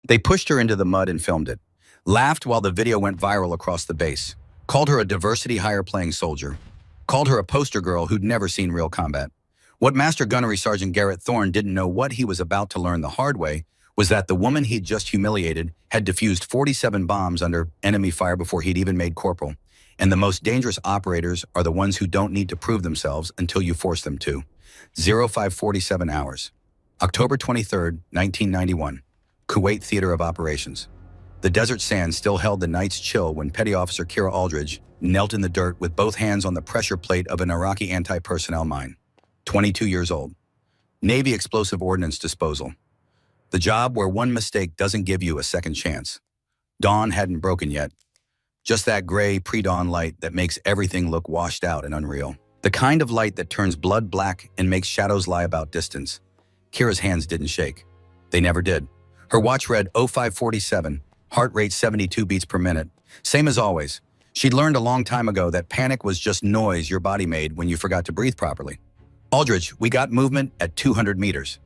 They pushed her into the mud and filmed it, laughed while the video went viral across the base, called her a diversity higher-playing soldier, called her a poster girl who'd never seen real combat. What Master Gunnery Sergeant Garrett Thorne didn't know what he was about to learn the hard way was that the woman he'd just humiliated had defused 47 bombs under enemy fire before he'd even made corporal. And the most dangerous operators are the ones who don't need to prove themselves until you force them to. 0547 hours. October 23rd, 1991. Kuwait Theater of Operations. The desert sand still held the night's chill when Petty Officer Kira Aldridge knelt in the dirt with both hands on the pressure plate of an Iraqi anti-personnel mine. 22 years old. Navy Explosive Ordnance Disposal. The job where one mistake doesn't give you a second chance. Dawn hadn't broken yet. Just that gray pre-dawn light that makes everything look washed out and unreal. The kind of light that turns blood black and makes shadows lie about distance. Kira's hands didn't shake. They never did. Her watch read 0547, heart rate 72 beats per minute. Same as always. She'd learned a long time ago that panic was just noise your body made when you forgot to breathe properly. Aldridge, we got movement at 200 meters.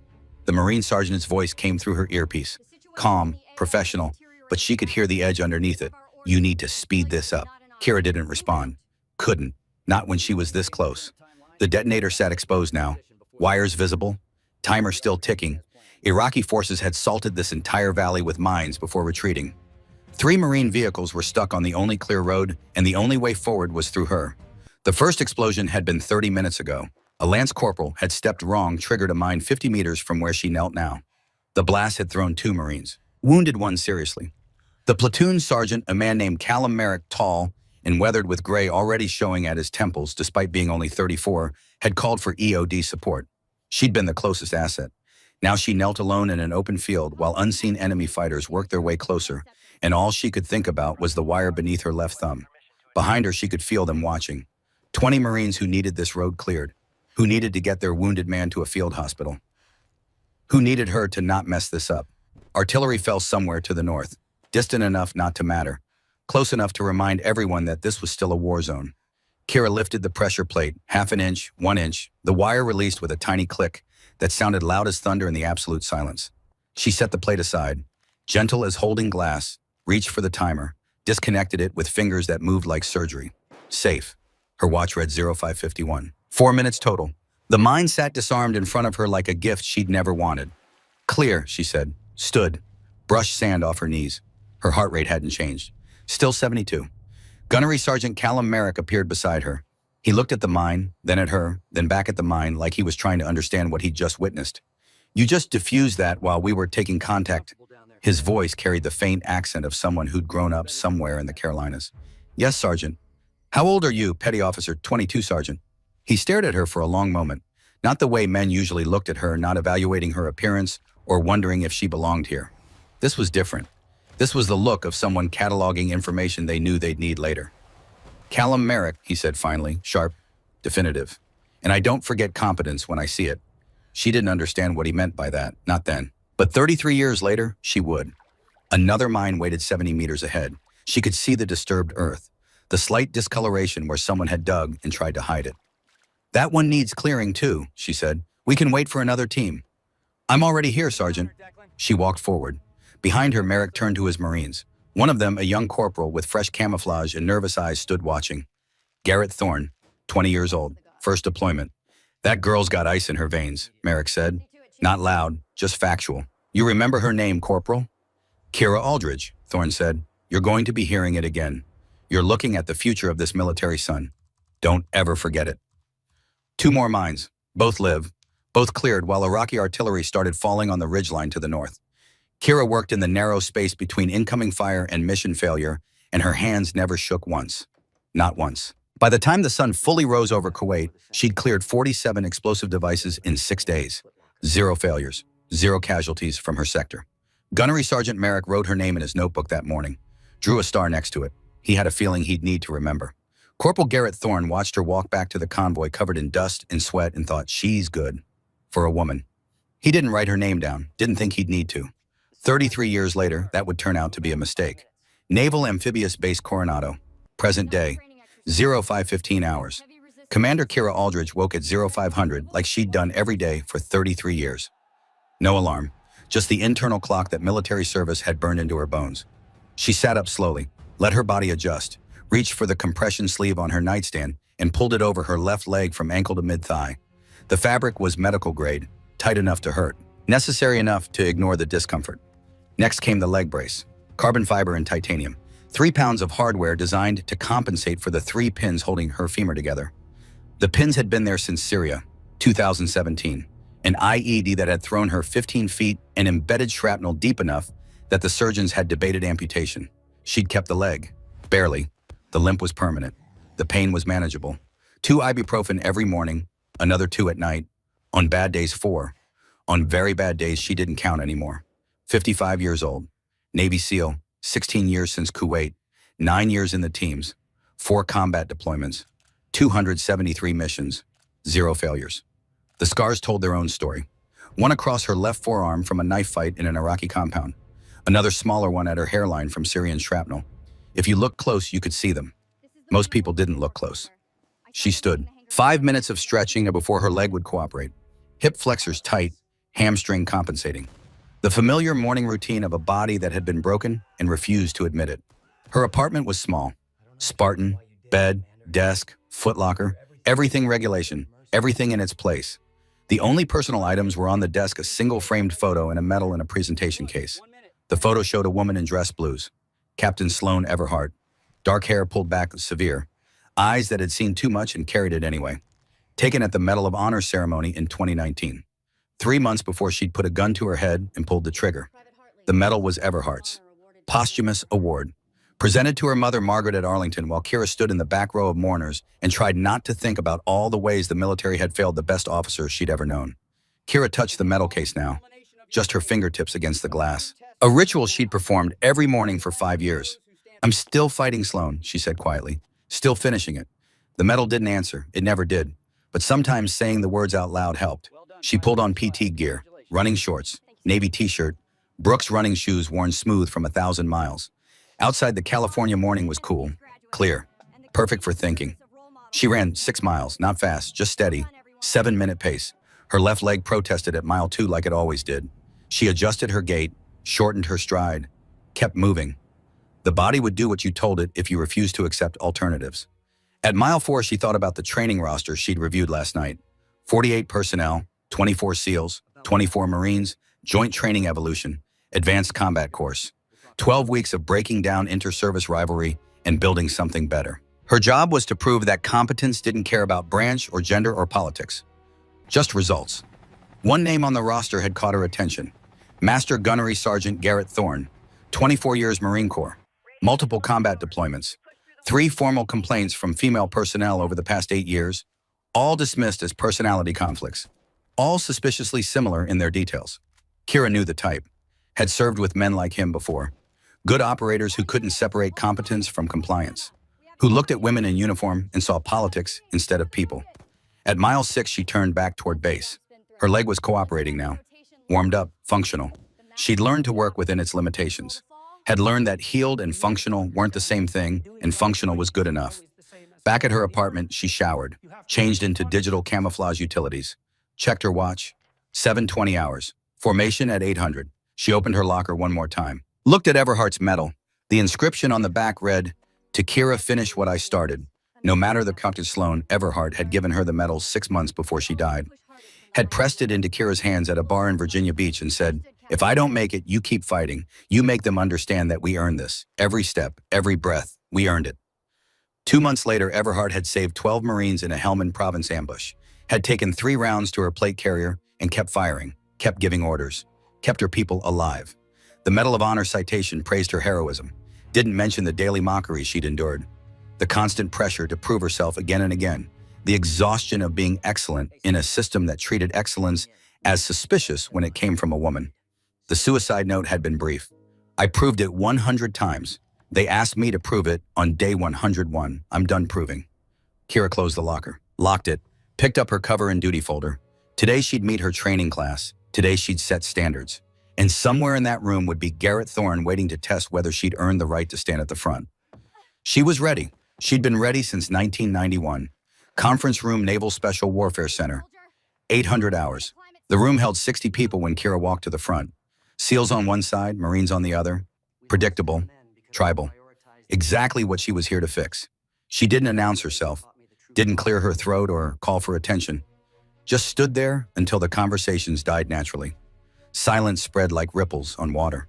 The Marine sergeant's voice came through her earpiece. Calm, professional, but she could hear the edge underneath it. You need to speed this up. Kira didn't respond. Couldn't. Not when she was this close. The detonator sat exposed now. Wires visible. Timer still ticking. Iraqi forces had salted this entire valley with mines before retreating. 3 Marine vehicles were stuck on the only clear road, and the only way forward was through her. The first explosion had been 30 minutes ago. A lance corporal had stepped wrong, triggered a mine 50 meters from where she knelt now. The blast had thrown 2 Marines, wounded one seriously. The platoon sergeant, a man named Callum Merrick, tall and weathered with gray already showing at his temples despite being only 34, had called for EOD support. She'd been the closest asset. Now she knelt alone in an open field while unseen enemy fighters worked their way closer, and all she could think about was the wire beneath her left thumb. Behind her, she could feel them watching. 20 Marines who needed this road cleared, who needed to get their wounded man to a field hospital, who needed her to not mess this up. Artillery fell somewhere to the north, distant enough not to matter, close enough to remind everyone that this was still a war zone. Kira lifted the pressure plate, half an inch, 1 inch, the wire released with a tiny click that sounded loud as thunder in the absolute silence. She set the plate aside, gentle as holding glass, reached for the timer, disconnected it with fingers that moved like surgery. Safe. Her watch read 0551. 4 minutes total. The mine sat disarmed in front of her like a gift she'd never wanted. Clear, she said, stood, brushed sand off her knees. Her heart rate hadn't changed. Still 72. Gunnery Sergeant Callum Merrick appeared beside her. He looked at the mine, then at her, then back at the mine like he was trying to understand what he'd just witnessed. You just diffused that while we were taking contact. His voice carried the faint accent of someone who'd grown up somewhere in the Carolinas. Yes, Sergeant. How old are you, Petty Officer 22, Sergeant? He stared at her for a long moment, not the way men usually looked at her, not evaluating her appearance or wondering if she belonged here. This was different. This was the look of someone cataloging information they knew they'd need later. Callum Merrick, he said finally, sharp, definitive. And I don't forget competence when I see it. She didn't understand what he meant by that, not then. But 33 years later, she would. Another mine waited 70 meters ahead. She could see the disturbed earth, the slight discoloration where someone had dug and tried to hide it. That one needs clearing too, she said. We can wait for another team. I'm already here, Sergeant. She walked forward. Behind her, Merrick turned to his Marines. One of them, a young corporal with fresh camouflage and nervous eyes, stood watching. Garrett Thorne, 20 years old, first deployment. That girl's got ice in her veins, Merrick said. Not loud, just factual. You remember her name, Corporal? Kira Aldridge, Thorne said. You're going to be hearing it again. You're looking at the future of this military son. Don't ever forget it. 2 more mines. Both live. Both cleared while Iraqi artillery started falling on the ridgeline to the north. Kira worked in the narrow space between incoming fire and mission failure, and her hands never shook once. Not once. By the time the sun fully rose over Kuwait, she'd cleared 47 explosive devices in 6 days. 0 failures, 0 casualties from her sector. Gunnery Sergeant Merrick wrote her name in his notebook that morning, drew a star next to it. He had a feeling he'd need to remember. Corporal Garrett Thorne watched her walk back to the convoy covered in dust and sweat and thought, she's good. For a woman. He didn't write her name down, didn't think he'd need to. 33 years later, that would turn out to be a mistake. Naval Amphibious Base Coronado, present day, 0515 hours. Commander Kira Aldridge woke at 0500 like she'd done every day for 33 years. No alarm. just the internal clock that military service had burned into her bones. She sat up slowly, let her body adjust, reached for the compression sleeve on her nightstand, and pulled it over her left leg from ankle to mid-thigh. The fabric was medical grade, tight enough to hurt, necessary enough to ignore the discomfort. Next came the leg brace, carbon fiber and titanium, 3 pounds of hardware designed to compensate for the 3 pins holding her femur together. The pins had been there since Syria, 2017, an IED that had thrown her 15 feet and embedded shrapnel deep enough that the surgeons had debated amputation. She'd kept the leg. Barely. The limp was permanent. The pain was manageable. 2 ibuprofen every morning, another 2 at night. On bad days, 4. On very bad days, she didn't count anymore. 55 years old. Navy SEAL, 16 years since Kuwait, 9 years in the teams, 4 combat deployments, 273 missions, 0 failures. The scars told their own story. One across her left forearm from a knife fight in an Iraqi compound. Another smaller one at her hairline from Syrian shrapnel. If you looked close, you could see them. Most people didn't look close. She stood. 5 minutes of stretching before her leg would cooperate. Hip flexors tight, hamstring compensating. The familiar morning routine of a body that had been broken and refused to admit it. Her apartment was small. Spartan, bed, desk, footlocker, everything regulation, everything in its place. The only personal items were on the desk: a single framed photo and a medal in a presentation case. The photo showed a woman in dress blues. Captain Sloan Everhart. Dark hair pulled back severe. Eyes that had seen too much and carried it anyway. Taken at the Medal of Honor ceremony in 2019. 3 months before she'd put a gun to her head and pulled the trigger. The medal was Everhart's. Posthumous award. Presented to her mother Margaret at Arlington while Kira stood in the back row of mourners and tried not to think about all the ways the military had failed the best officers she'd ever known. Kira touched the medal case now, just her fingertips against the glass. A ritual she'd performed every morning for 5 years. "I'm still fighting Sloan," she said quietly. "Still finishing it." The medal didn't answer. It never did. But sometimes saying the words out loud helped. She pulled on PT gear, running shorts, navy t-shirt, Brooks running shoes worn smooth from 1,000 miles. Outside, the California morning was cool, clear, perfect for thinking. She ran 6 miles, not fast, just steady, 7-minute pace. Her left leg protested at mile 2 like it always did. She adjusted her gait, shortened her stride, kept moving. The body would do what you told it if you refused to accept alternatives. At mile 4, she thought about the training roster she'd reviewed last night. 48 personnel, 24 SEALs, 24 Marines, Joint Training Evolution, Advanced Combat Course. 12 weeks of breaking down inter-service rivalry and building something better. Her job was to prove that competence didn't care about branch or gender or politics. Just results. One name on the roster had caught her attention. Master Gunnery Sergeant Garrett Thorne, 24 years Marine Corps, multiple combat deployments, 3 formal complaints from female personnel over the past 8 years, all dismissed as personality conflicts, all suspiciously similar in their details. Kira knew the type, had served with men like him before. Good operators who couldn't separate competence from compliance, who looked at women in uniform and saw politics instead of people. At mile 6, she turned back toward base. Her leg was cooperating now, warmed up, functional. She'd learned to work within its limitations, had learned that healed and functional weren't the same thing, and functional was good enough. Back at her apartment, she showered, changed into digital camouflage utilities, checked her watch, 7:20 hours, formation at 800. She opened her locker one more time. Looked at Everhart's medal. The inscription on the back read, "To Kira, finish what I started." No matter the Captain Sloan, Everhart had given her the medal 6 months before she died. Had pressed it into Kira's hands at a bar in Virginia Beach and said, "If I don't make it, you keep fighting. You make them understand that we earned this. Every step, every breath, we earned it." 2 months later, Everhart had saved 12 Marines in a Helmand Province ambush, had taken 3 rounds to her plate carrier and kept firing, kept giving orders, kept her people alive. The Medal of Honor citation praised her heroism, didn't mention the daily mockery she'd endured, the constant pressure to prove herself again and again, the exhaustion of being excellent in a system that treated excellence as suspicious when it came from a woman. The suicide note had been brief. "I proved it 100 times. They asked me to prove it on day 101. I'm done proving." Kira closed the locker, locked it, picked up her cover and duty folder. Today she'd meet her training class. Today she'd set standards. And somewhere in that room would be Garrett Thorne waiting to test whether she'd earned the right to stand at the front. She was ready. She'd been ready since 1991. Conference Room Naval Special Warfare Center. 800 hours. The room held 60 people when Kira walked to the front. SEALs on one side, Marines on the other. Predictable, tribal. Exactly what she was here to fix. She didn't announce herself, didn't clear her throat or call for attention. Just stood there until the conversations died naturally. Silence spread like ripples on water.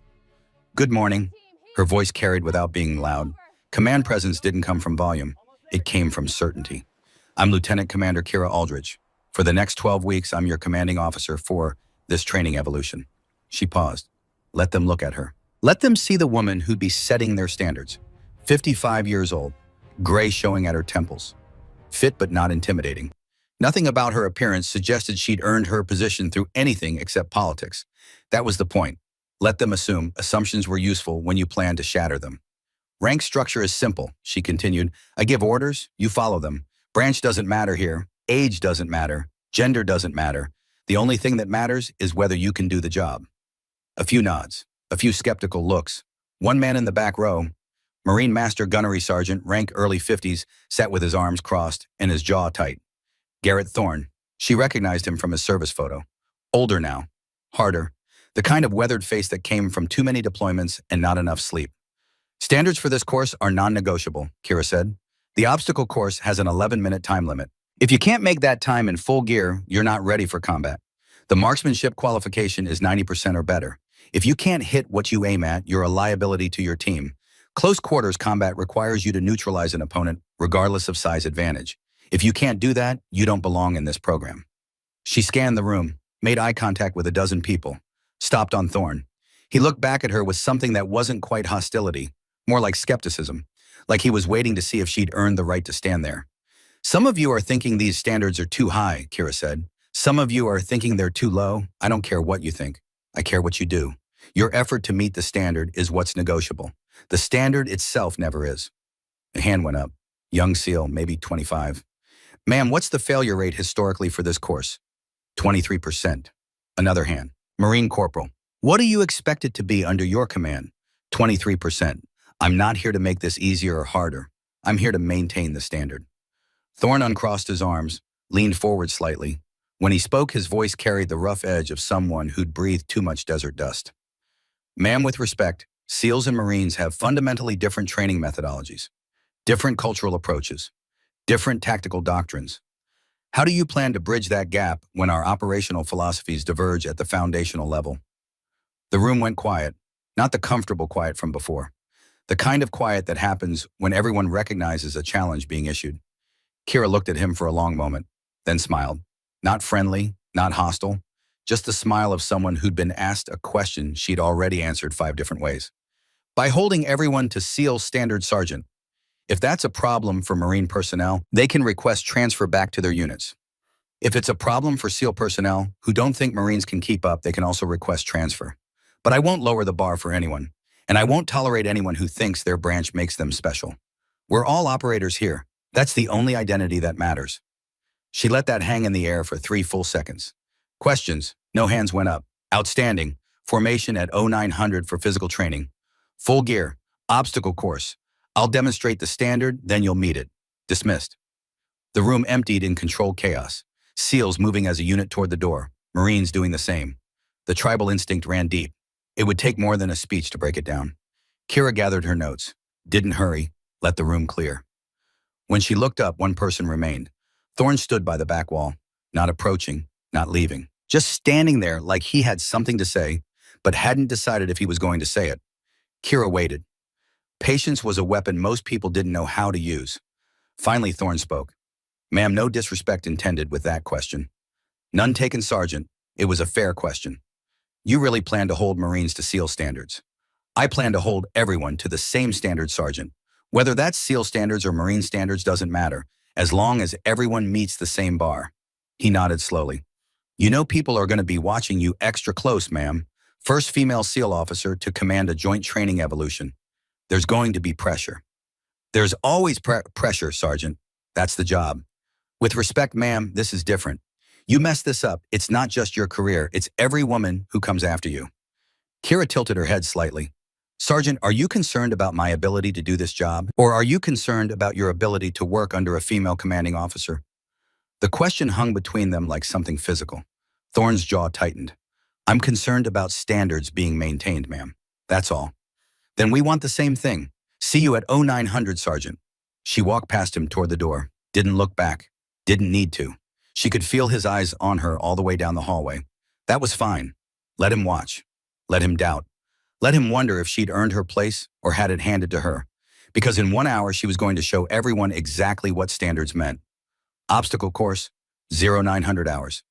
Good morning, her voice carried without being loud. Command presence didn't come from volume. It came from certainty. I'm Lieutenant Commander Kira Aldrich. For the next 12 weeks, I'm your commanding officer for this training evolution. She paused. Let them look at her. Let them see the woman who'd be setting their standards. 55 years old, gray showing at her temples. Fit but not intimidating. Nothing about her appearance suggested she'd earned her position through anything except politics. That was the point. Let them assume assumptions were useful when you plan to shatter them. Rank structure is simple, she continued. I give orders, you follow them. Branch doesn't matter here. Age doesn't matter. Gender doesn't matter. The only thing that matters is whether you can do the job. A few nods, a few skeptical looks. One man in the back row, Marine Master Gunnery Sergeant, rank early 50s, sat with his arms crossed and his jaw tight. Garrett Thorne. She recognized him from his service photo. Older now. Harder. The kind of weathered face that came from too many deployments and not enough sleep. Standards for this course are non-negotiable, Kira said. The obstacle course has an 11-minute time limit. If you can't make that time in full gear, you're not ready for combat. The marksmanship qualification is 90% or better. If you can't hit what you aim at, you're a liability to your team. Close quarters combat requires you to neutralize an opponent, regardless of size advantage. If you can't do that, you don't belong in this program. She scanned the room, made eye contact with a dozen people, stopped on Thorne. He looked back at her with something that wasn't quite hostility, more like skepticism, like he was waiting to see if she'd earned the right to stand there. Some of you are thinking these standards are too high, Kira said. Some of you are thinking they're too low. I don't care what you think. I care what you do. Your effort to meet the standard is what's negotiable. The standard itself never is. A hand went up. Young SEAL, maybe 25. Ma'am, what's the failure rate historically for this course? 23%. Another hand. Marine Corporal. What do you expect it to be under your command? 23%. I'm not here to make this easier or harder. I'm here to maintain the standard. Thorne uncrossed his arms, leaned forward slightly. When he spoke, his voice carried the rough edge of someone who'd breathed too much desert dust. Ma'am, with respect, SEALs and Marines have fundamentally different training methodologies, different cultural approaches, different tactical doctrines. How do you plan to bridge that gap when our operational philosophies diverge at the foundational level? The room went quiet, not the comfortable quiet from before, the kind of quiet that happens when everyone recognizes a challenge being issued. Kira looked at him for a long moment, then smiled. Not friendly, not hostile, just the smile of someone who'd been asked a question she'd already answered 5 different ways. By holding everyone to SEAL Standard Sergeant, if that's a problem for Marine personnel, they can request transfer back to their units. If it's a problem for SEAL personnel who don't think Marines can keep up, they can also request transfer. But I won't lower the bar for anyone, and I won't tolerate anyone who thinks their branch makes them special. We're all operators here. That's the only identity that matters. She let that hang in the air for 3 full seconds. Questions? No hands went up. Outstanding. Formation at 0900 for physical training. Full gear. Obstacle course. I'll demonstrate the standard, then you'll meet it. Dismissed. The room emptied in controlled chaos. SEALs moving as a unit toward the door. Marines doing the same. The tribal instinct ran deep. It would take more than a speech to break it down. Kira gathered her notes. Didn't hurry. Let the room clear. When she looked up, one person remained. Thorne stood by the back wall, not approaching, not leaving, just standing there like he had something to say, but hadn't decided if he was going to say it. Kira waited. Patience was a weapon most people didn't know how to use. Finally, Thorne spoke. Ma'am, no disrespect intended with that question. None taken, Sergeant. It was a fair question. You really plan to hold Marines to SEAL standards. I plan to hold everyone to the same standard, Sergeant. Whether that's SEAL standards or Marine standards doesn't matter, as long as everyone meets the same bar. He nodded slowly. You know people are going to be watching you extra close, ma'am. First female SEAL officer to command a joint training evolution. There's going to be pressure. There's always pressure, Sergeant. That's the job. With respect, ma'am, this is different. You mess this up, it's not just your career, it's every woman who comes after you. Kira tilted her head slightly. Sergeant, are you concerned about my ability to do this job? Or are you concerned about your ability to work under a female commanding officer? The question hung between them like something physical. Thorne's jaw tightened. I'm concerned about standards being maintained, ma'am. That's all. Then we want the same thing. See you at 0900, Sergeant. She walked past him toward the door, didn't look back, didn't need to. She could feel his eyes on her all the way down the hallway. That was fine. Let him watch. Let him doubt. Let him wonder if she'd earned her place or had it handed to her. Because in 1 hour, she was going to show everyone exactly what standards meant. Obstacle course, 0900 hours.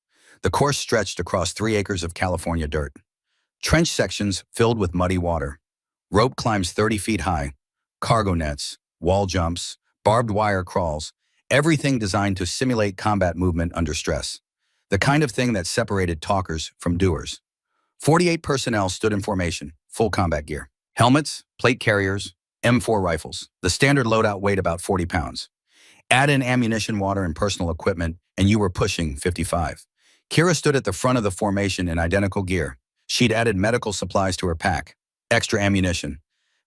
The course stretched across 3 acres of California dirt. Trench sections filled with muddy water. Rope climbs 30 feet high. Cargo nets, wall jumps, barbed wire crawls. Everything designed to simulate combat movement under stress. The kind of thing that separated talkers from doers. 48 personnel stood in formation, full combat gear. Helmets, plate carriers, M4 rifles. The standard loadout weighed about 40 pounds. Add in ammunition, water, and personal equipment, and you were pushing 55. Kira stood at the front of the formation in identical gear. She'd added medical supplies to her pack, extra ammunition,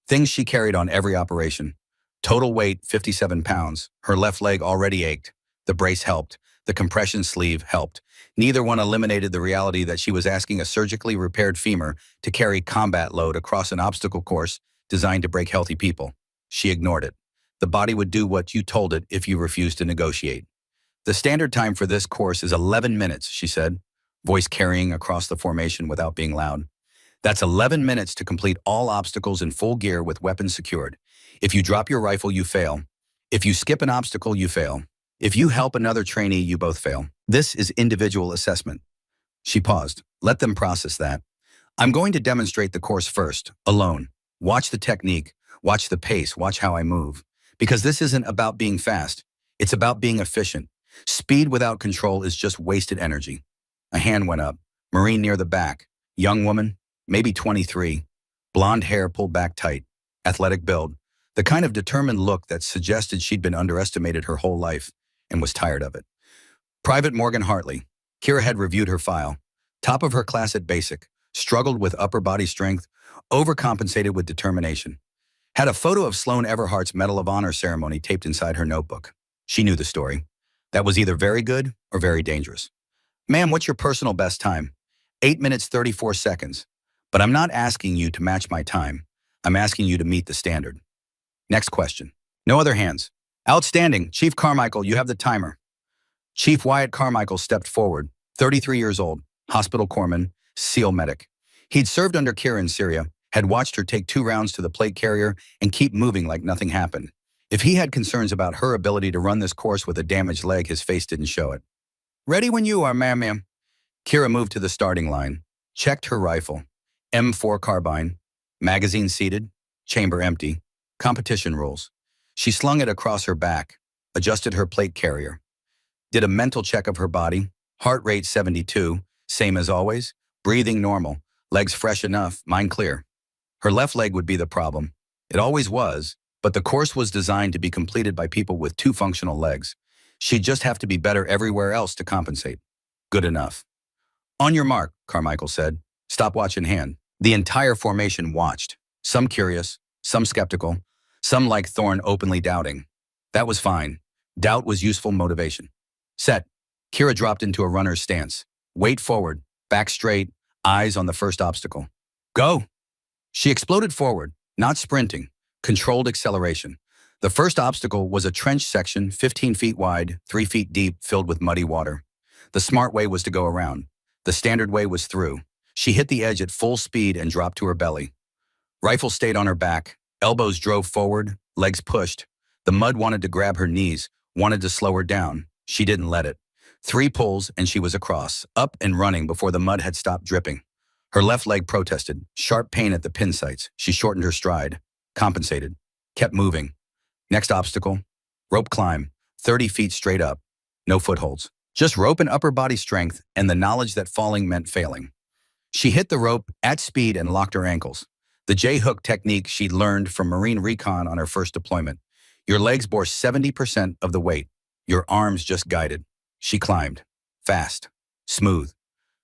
things she carried on every operation. Total weight, 57 pounds. Her left leg already ached. The brace helped. The compression sleeve helped. Neither one eliminated the reality that she was asking a surgically repaired femur to carry combat load across an obstacle course designed to break healthy people. She ignored it. The body would do what you told it if you refused to negotiate. The standard time for this course is 11 minutes, she said, voice carrying across the formation without being loud. That's 11 minutes to complete all obstacles in full gear with weapons secured. If you drop your rifle, you fail. If you skip an obstacle, you fail. If you help another trainee, you both fail. This is individual assessment. She paused. Let them process that. I'm going to demonstrate the course first, alone. Watch the technique, watch the pace, watch how I move. Because this isn't about being fast. It's about being efficient. Speed without control is just wasted energy. A hand went up. Marine near the back. Young woman, maybe 23. Blonde hair pulled back tight. Athletic build. The kind of determined look that suggested she'd been underestimated her whole life and was tired of it. Private Morgan Hartley. Kira had reviewed her file. Top of her class at basic. Struggled with upper body strength. Overcompensated with determination. Had a photo of Sloan Everhart's Medal of Honor ceremony taped inside her notebook. She knew the story. That was either very good or very dangerous. Ma'am, what's your personal best time? 8 minutes, 34 seconds. But I'm not asking you to match my time. I'm asking you to meet the standard. Next question. No other hands. Outstanding. Chief Carmichael, you have the timer. Chief Wyatt Carmichael stepped forward, 33 years old, hospital corpsman, SEAL medic. He'd served under Kira in Syria, had watched her take 2 rounds to the plate carrier and keep moving like nothing happened. If he had concerns about her ability to run this course with a damaged leg, his face didn't show it. Ready when you are, ma'am. Kira moved to the starting line, checked her rifle, M4 carbine, magazine seated, chamber empty, competition rules. She slung it across her back, adjusted her plate carrier, did a mental check of her body, heart rate 72, same as always, breathing normal, legs fresh enough, mind clear. Her left leg would be the problem. It always was, but the course was designed to be completed by people with 2 functional legs. She'd just have to be better everywhere else to compensate. Good enough. On your mark, Carmichael said, stopwatch in hand. The entire formation watched, some curious, some skeptical, some like Thorne openly doubting. That was fine. Doubt was useful motivation. Set. Kira dropped into a runner's stance. Weight forward, back straight, eyes on the first obstacle. Go! She exploded forward, not sprinting, controlled acceleration. The first obstacle was a trench section 15 feet wide, 3 feet deep, filled with muddy water. The smart way was to go around. The standard way was through. She hit the edge at full speed and dropped to her belly. Rifle stayed on her back. Elbows drove forward, legs pushed. The mud wanted to grab her knees, wanted to slow her down. She didn't let it. 3 pulls and she was across, up and running before the mud had stopped dripping. Her left leg protested, sharp pain at the pin sights. She shortened her stride, compensated, kept moving. Next obstacle, rope climb, 30 feet straight up. No footholds, just rope and upper body strength and the knowledge that falling meant failing. She hit the rope at speed and locked her ankles. The J-hook technique she'd learned from Marine Recon on her first deployment. Your legs bore 70% of the weight. Your arms just guided. She climbed. Fast. Smooth.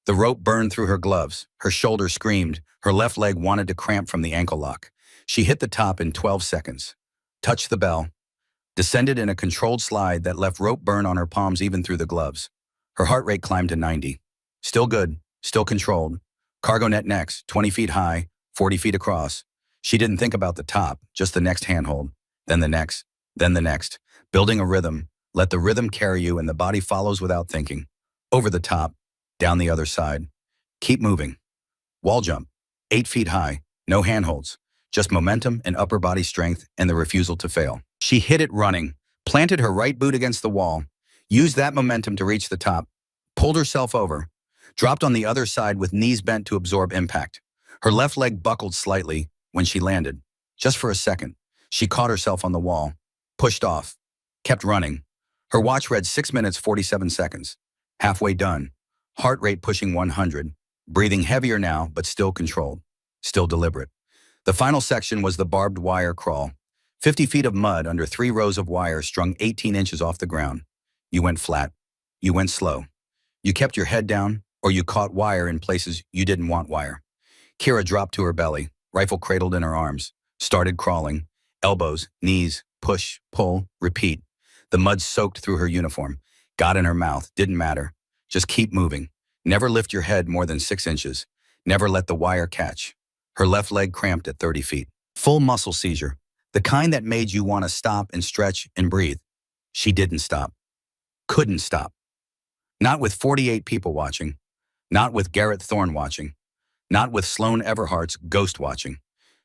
The rope burned through her gloves. Her shoulder screamed. Her left leg wanted to cramp from the ankle lock. She hit the top in 12 seconds. Touched the bell. Descended in a controlled slide that left rope burn on her palms even through the gloves. Her heart rate climbed to 90. Still good. Still controlled. Cargo net next, 20 feet high, 40 feet across. She didn't think about the top, just the next handhold, then the next, then the next. Building a rhythm, let the rhythm carry you and the body follows without thinking. Over the top, down the other side. Keep moving. Wall jump, 8 feet high, no handholds, just momentum and upper body strength and the refusal to fail. She hit it running, planted her right boot against the wall, used that momentum to reach the top, pulled herself over, dropped on the other side with knees bent to absorb impact. Her left leg buckled slightly when she landed. Just for a second, she caught herself on the wall, pushed off, kept running. Her watch read 6 minutes 47 seconds. Halfway done, heart rate pushing 100, breathing heavier now but still controlled, still deliberate. The final section was the barbed wire crawl. 50 feet of mud under 3 rows of wire strung 18 inches off the ground. You went flat. You went slow. You kept your head down, or you caught wire in places you didn't want wire. Kira dropped to her belly, rifle cradled in her arms, started crawling. Elbows, knees, push, pull, repeat. The mud soaked through her uniform, got in her mouth, didn't matter. Just keep moving. Never lift your head more than 6 inches. Never let the wire catch. Her left leg cramped at 30 feet. Full muscle seizure. The kind that made you want to stop and stretch and breathe. She didn't stop. Couldn't stop. Not with 48 people watching. Not with Garrett Thorne watching. Not with Sloan Everhart's ghost watching.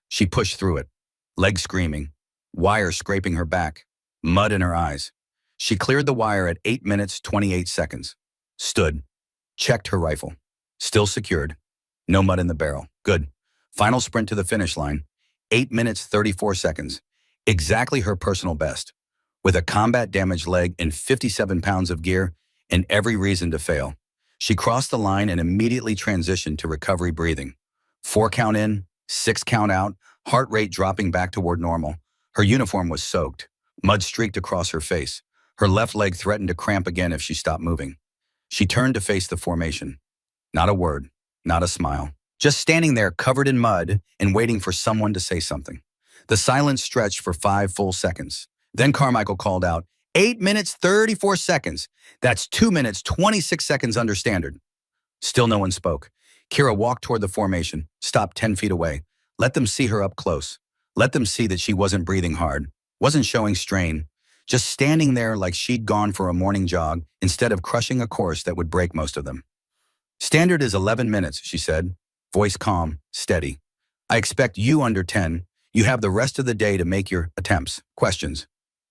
She pushed through it. Legs screaming. Wire scraping her back. Mud in her eyes. She cleared the wire at 8 minutes 28 seconds. Stood. Checked her rifle. Still secured. No mud in the barrel. Good. Final sprint to the finish line. 8 minutes 34 seconds. Exactly her personal best. With a combat-damaged leg and 57 pounds of gear and every reason to fail. She crossed the line and immediately transitioned to recovery breathing. 4 count in, 6 count out, heart rate dropping back toward normal. Her uniform was soaked. Mud streaked across her face. Her left leg threatened to cramp again if she stopped moving. She turned to face the formation. Not a word, not a smile. Just standing there covered in mud and waiting for someone to say something. The silence stretched for 5 full seconds. Then Carmichael called out, 8 minutes 34 seconds. That's 2 minutes 26 seconds under standard. Still no one spoke. Kira walked toward the formation, stopped 10 feet away. Let them see her up close. Let them see that she wasn't breathing hard, wasn't showing strain, just standing there like she'd gone for a morning jog instead of crushing a course that would break most of them. Standard is 11 minutes, she said, voice calm, steady. I expect you under 10. You have the rest of the day to make your attempts. Questions.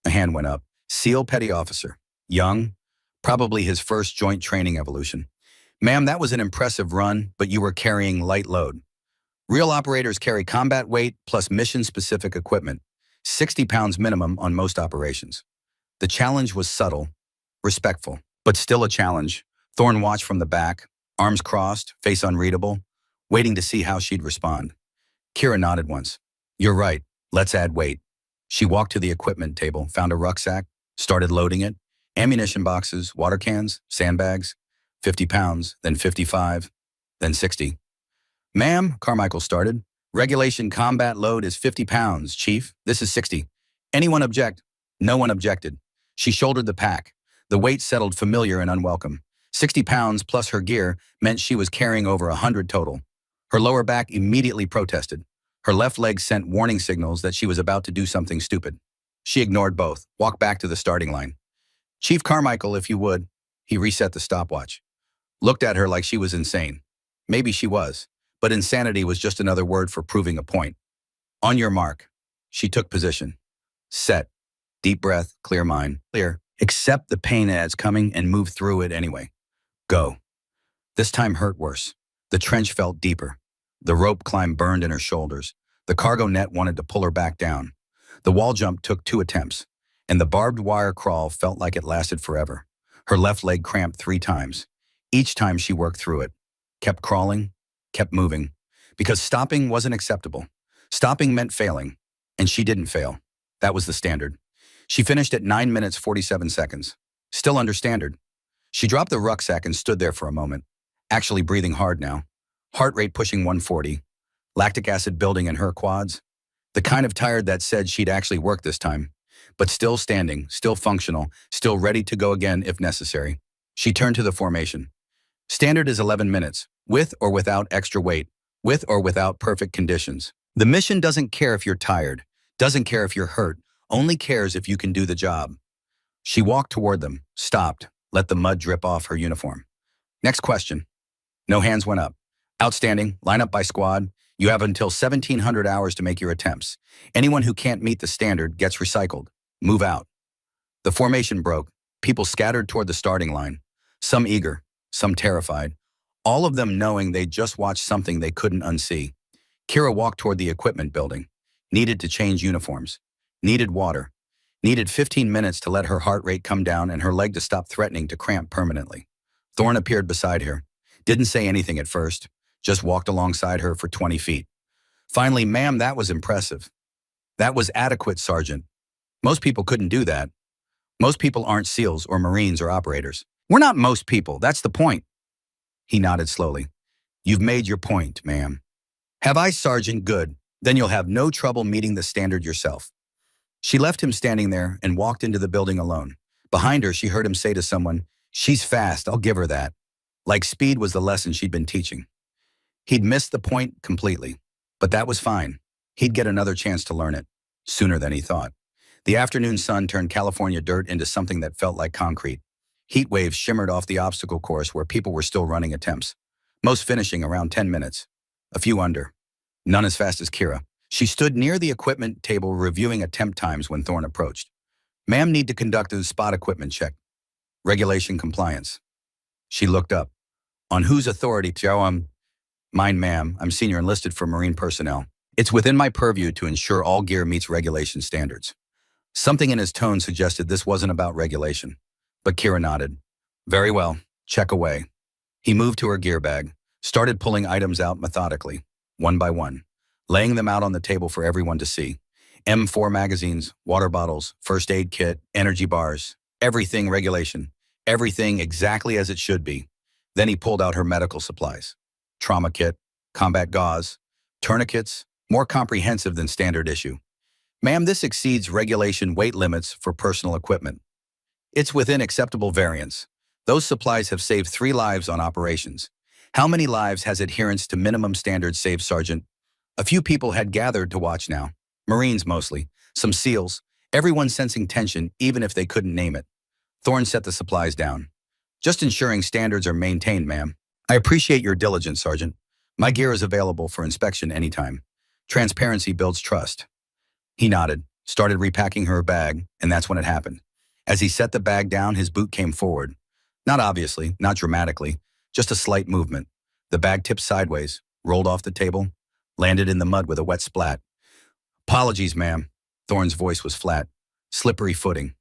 A hand went up. SEAL Petty Officer. Young. Probably his first joint training evolution. Ma'am, that was an impressive run, but you were carrying light load. Real operators carry combat weight plus mission-specific equipment. 60 pounds minimum on most operations. The challenge was subtle, respectful, but still a challenge. Thorne watched from the back, arms crossed, face unreadable, waiting to see how she'd respond. Kira nodded once. You're right, let's add weight. She walked to the equipment table, found a rucksack, started loading it. Ammunition boxes, water cans, sandbags. 50 pounds, then 55, then 60. Ma'am, Carmichael started. Regulation combat load is 50 pounds, Chief. This is 60. Anyone object? No one objected. She shouldered the pack. The weight settled familiar and unwelcome. 60 pounds plus her gear meant she was carrying over 100 total. Her lower back immediately protested. Her left leg sent warning signals that she was about to do something stupid. She ignored both, walked back to the starting line. Chief Carmichael, if you would. He reset the stopwatch. Looked at her like she was insane. Maybe she was, but insanity was just another word for proving a point. On your mark. She took position. Set. Deep breath, clear mind. Clear. Accept the pain as coming and move through it anyway. Go. This time hurt worse. The trench felt deeper. The rope climb burned in her shoulders. The cargo net wanted to pull her back down. The wall jump took 2 attempts, and the barbed wire crawl felt like it lasted forever. Her left leg cramped 3 times. Each time she worked through it. Kept crawling, kept moving. Because stopping wasn't acceptable. Stopping meant failing, and she didn't fail. That was the standard. She finished at 9 minutes 47 seconds. Still under standard. She dropped the rucksack and stood there for a moment, actually breathing hard now. Heart rate pushing 140. Lactic acid building in her quads. The kind of tired that said she'd actually work this time. But still standing, still functional, still ready to go again if necessary. She turned to the formation. Standard is 11 minutes, with or without extra weight, with or without perfect conditions. The mission doesn't care if you're tired, doesn't care if you're hurt, only cares if you can do the job. She walked toward them, stopped, let the mud drip off her uniform. Next question. No hands went up. Outstanding. Line up by squad. You have until 1,700 hours to make your attempts. Anyone who can't meet the standard gets recycled. Move out. The formation broke. People scattered toward the starting line. Some eager, some terrified. All of them knowing they'd just watched something they couldn't unsee. Kira walked toward the equipment building. Needed to change uniforms. Needed water. Needed 15 minutes to let her heart rate come down and her leg to stop threatening to cramp permanently. Thorne appeared beside her. Didn't say anything at first. Just walked alongside her for 20 feet. Finally, ma'am, that was impressive. That was adequate, Sergeant. Most people couldn't do that. Most people aren't SEALs or Marines or operators. We're not most people, that's the point. He nodded slowly. You've made your point, ma'am. Have I, Sergeant? Good. Then you'll have no trouble meeting the standard yourself. She left him standing there and walked into the building alone. Behind her, she heard him say to someone, "She's fast, I'll give her that." Like speed was the lesson she'd been teaching. He'd missed the point completely, but that was fine. He'd get another chance to learn it, sooner than he thought. The afternoon sun turned California dirt into something that felt like concrete. Heat waves shimmered off the obstacle course where people were still running attempts, most finishing around 10 minutes, a few under. None as fast as Kira. She stood near the equipment table reviewing attempt times when Thorne approached. "Ma'am, need to conduct a spot equipment check. Regulation compliance." She looked up. "On whose authority to, Mine, ma'am. I'm senior enlisted for Marine personnel. It's within my purview to ensure all gear meets regulation standards." Something in his tone suggested this wasn't about regulation, but Kira nodded. "Very well, check away." He moved to her gear bag, started pulling items out methodically, one by one, laying them out on the table for everyone to see. M4 magazines, water bottles, first aid kit, energy bars, everything regulation, everything exactly as it should be. Then he pulled out her medical supplies. Trauma kit, combat gauze, tourniquets, more comprehensive than standard issue. "Ma'am, this exceeds regulation weight limits for personal equipment. It's within acceptable variance. Those supplies have saved 3 lives on operations. How many lives has adherence to minimum standards saved, Sergeant?" A few people had gathered to watch now. Marines mostly, some SEALs, everyone sensing tension even if they couldn't name it. Thorne set the supplies down. "Just ensuring standards are maintained, ma'am. I appreciate your diligence, Sergeant. My gear is available for inspection anytime. Transparency builds trust." He nodded, started repacking her bag, and that's when it happened. As he set the bag down, his boot came forward. Not obviously, not dramatically, just a slight movement. The bag tipped sideways, rolled off the table, landed in the mud with a wet splat. "Apologies, ma'am." Thorne's voice was flat. Slippery footing.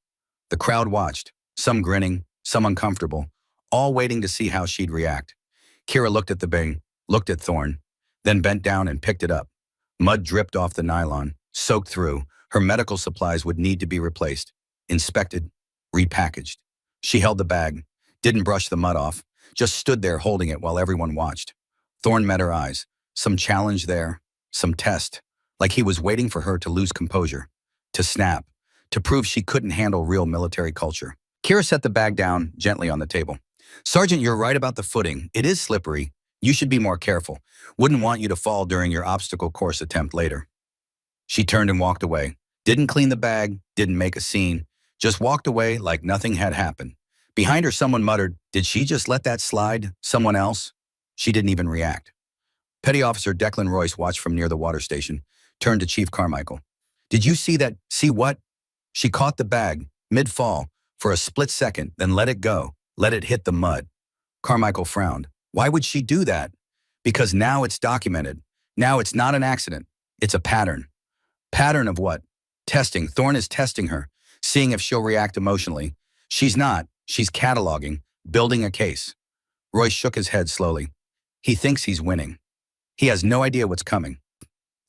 The crowd watched, some grinning, some uncomfortable, all waiting to see how she'd react. Kira looked at the bang, looked at Thorne, then bent down and picked it up. Mud dripped off the nylon, soaked through. Her medical supplies would need to be replaced, inspected, repackaged. She held the bag, didn't brush the mud off, just stood there holding it while everyone watched. Thorne met her eyes. Some challenge there, some test, like he was waiting for her to lose composure, to snap, to prove she couldn't handle real military culture. Kira set the bag down gently on the table. "Sergeant, you're right about the footing. It is slippery. You should be more careful. Wouldn't want you to fall during your obstacle course attempt later." She turned and walked away. Didn't clean the bag, didn't make a scene, just walked away like nothing had happened. Behind her, someone muttered, "Did she just let that slide? Someone else?" She didn't even react. Petty Officer Declan Royce watched from near the water station, turned to Chief Carmichael. "Did you see that?" "See what?" She caught the bag, mid-fall, for a split second, then let it go, let it hit the mud. Carmichael frowned. Why would she do that? Because now it's documented. Now it's not an accident. It's a pattern. Pattern of what? Testing. Thorne is testing her, seeing if she'll react emotionally. She's not. She's cataloging, building a case. Royce shook his head slowly. He thinks he's winning. He has no idea what's coming.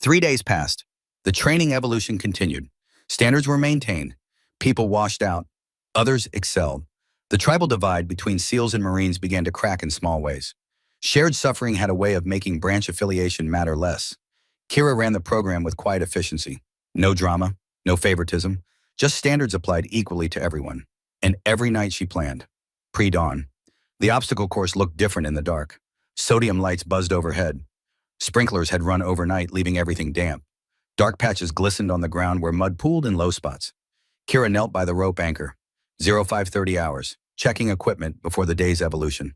3 days passed. The training evolution continued. Standards were maintained. People washed out. Others excelled. The tribal divide between SEALs and Marines began to crack in small ways. Shared suffering had a way of making branch affiliation matter less. Kira ran the program with quiet efficiency. No drama, no favoritism, just standards applied equally to everyone. And every night she planned. Pre-dawn. The obstacle course looked different in the dark. Sodium lights buzzed overhead. Sprinklers had run overnight, leaving everything damp. Dark patches glistened on the ground where mud pooled in low spots. Kira knelt by the rope anchor. 0530 hours, checking equipment before the day's evolution.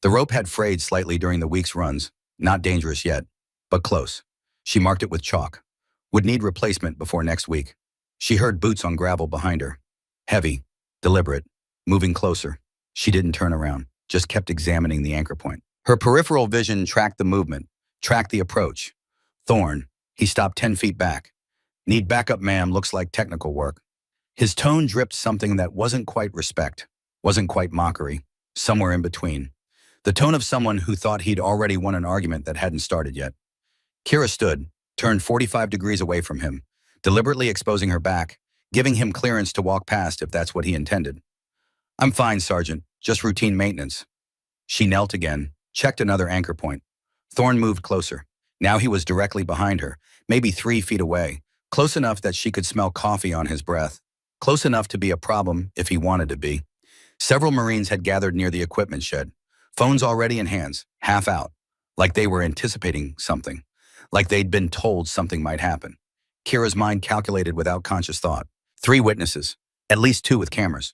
The rope had frayed slightly during the week's runs. Not dangerous yet, but close. She marked it with chalk. Would need replacement before next week. She heard boots on gravel behind her. Heavy, deliberate, moving closer. She didn't turn around, just kept examining the anchor point. Her peripheral vision tracked the movement, tracked the approach. Thorne, he stopped 10 feet back. Need backup, ma'am, looks like technical work. His tone dripped something that wasn't quite respect, wasn't quite mockery, somewhere in between. The tone of someone who thought he'd already won an argument that hadn't started yet. Kira stood, turned 45 degrees away from him, deliberately exposing her back, giving him clearance to walk past if that's what he intended. I'm fine, Sergeant, just routine maintenance. She knelt again, checked another anchor point. Thorne moved closer. Now he was directly behind her, maybe 3 feet away, close enough that she could smell coffee on his breath, close enough to be a problem if he wanted to be. Several Marines had gathered near the equipment shed, phones already in hands, half out, like they were anticipating something, like they'd been told something might happen. Kira's mind calculated without conscious thought. 3 witnesses, at least 2 with cameras.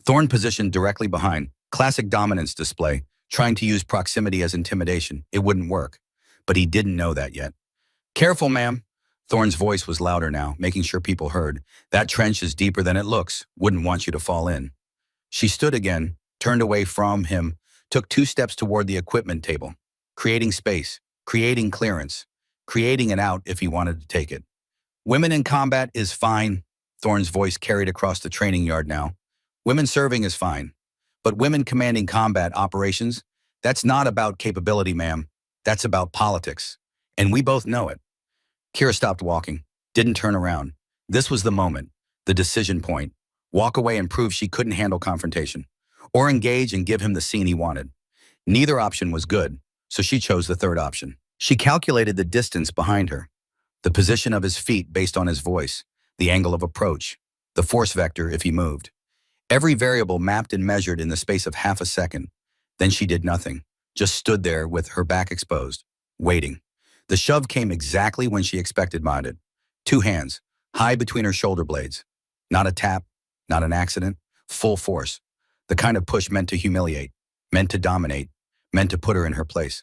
Thorne positioned directly behind, classic dominance display, trying to use proximity as intimidation. It wouldn't work, but he didn't know that yet. Careful, ma'am. Thorne's voice was louder now, making sure people heard. That trench is deeper than it looks. Wouldn't want you to fall in. She stood again, turned away from him, took 2 steps toward the equipment table, creating space, creating clearance, creating an out if he wanted to take it. Women in combat is fine, Thorne's voice carried across the training yard now. Women serving is fine. But women commanding combat operations, that's not about capability, ma'am. That's about politics. And we both know it. Kira stopped walking, didn't turn around. This was the moment, the decision point. Walk away and prove she couldn't handle confrontation. Or engage and give him the scene he wanted. Neither option was good, so she chose the third option. She calculated the distance behind her, the position of his feet based on his voice, the angle of approach, the force vector if he moved. Every variable mapped and measured in the space of half a second. Then she did nothing, just stood there with her back exposed, waiting. The shove came exactly when she expected it. 2 hands, high between her shoulder blades. Not a tap, not an accident, full force. The kind of push meant to humiliate, meant to dominate, meant to put her in her place.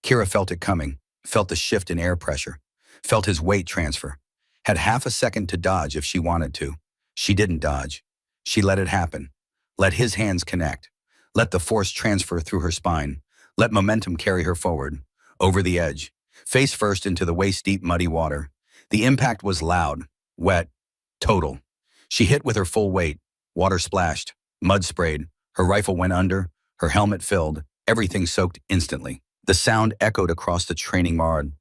Kira felt it coming, felt the shift in air pressure, felt his weight transfer. Had half a second to dodge if she wanted to. She didn't dodge. She let it happen. Let his hands connect. Let the force transfer through her spine. Let momentum carry her forward, over the edge, face first into the waist-deep muddy water. The impact was loud, wet, total. She hit with her full weight. Water splashed, mud sprayed. Her rifle went under, her helmet filled. Everything soaked instantly. The sound echoed across the training yard.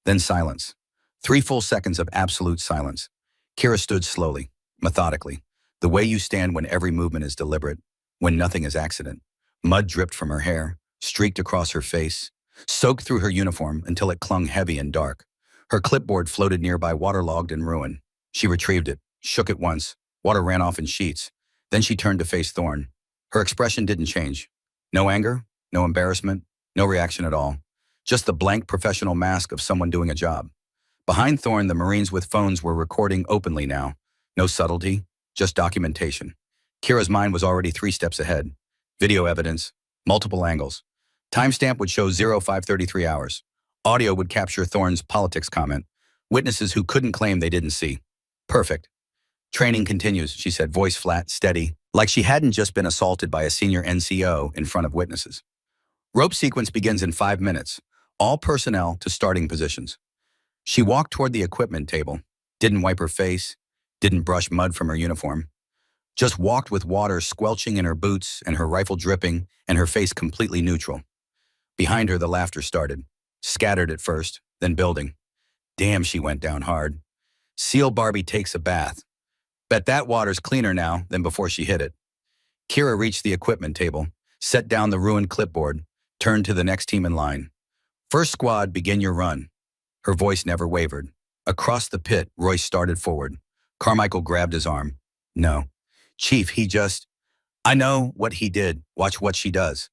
Then silence. 3 full seconds of absolute silence. Kira stood slowly, methodically. The way you stand when every movement is deliberate, when nothing is accident. Mud dripped from her hair, streaked across her face, soaked through her uniform until it clung heavy and dark. Her clipboard floated nearby, waterlogged in ruin. She retrieved it, shook it once. Water ran off in sheets. Then she turned to face Thorne. Her expression didn't change. No anger, no embarrassment, no reaction at all. Just the blank professional mask of someone doing a job. Behind Thorne, the Marines with phones were recording openly now. No subtlety, just documentation. Kira's mind was already 3 steps ahead. Video evidence, multiple angles. Timestamp would show 0533 hours. Audio would capture Thorne's politics comment. Witnesses who couldn't claim they didn't see. Perfect. Training continues, she said, voice flat, steady, like she hadn't just been assaulted by a senior NCO in front of witnesses. Rope sequence begins in 5 minutes. All personnel to starting positions. She walked toward the equipment table, didn't wipe her face, didn't brush mud from her uniform. Just walked with water squelching in her boots and her rifle dripping and her face completely neutral. Behind her, the laughter started. Scattered at first, then building. Damn, she went down hard. SEAL Barbie takes a bath. Bet that water's cleaner now than before she hit it. Kira reached the equipment table, set down the ruined clipboard, turned to the next team in line. First squad, begin your run. Her voice never wavered. Across the pit, Royce started forward. Carmichael grabbed his arm. No. Chief, I know what he did. Watch what she does.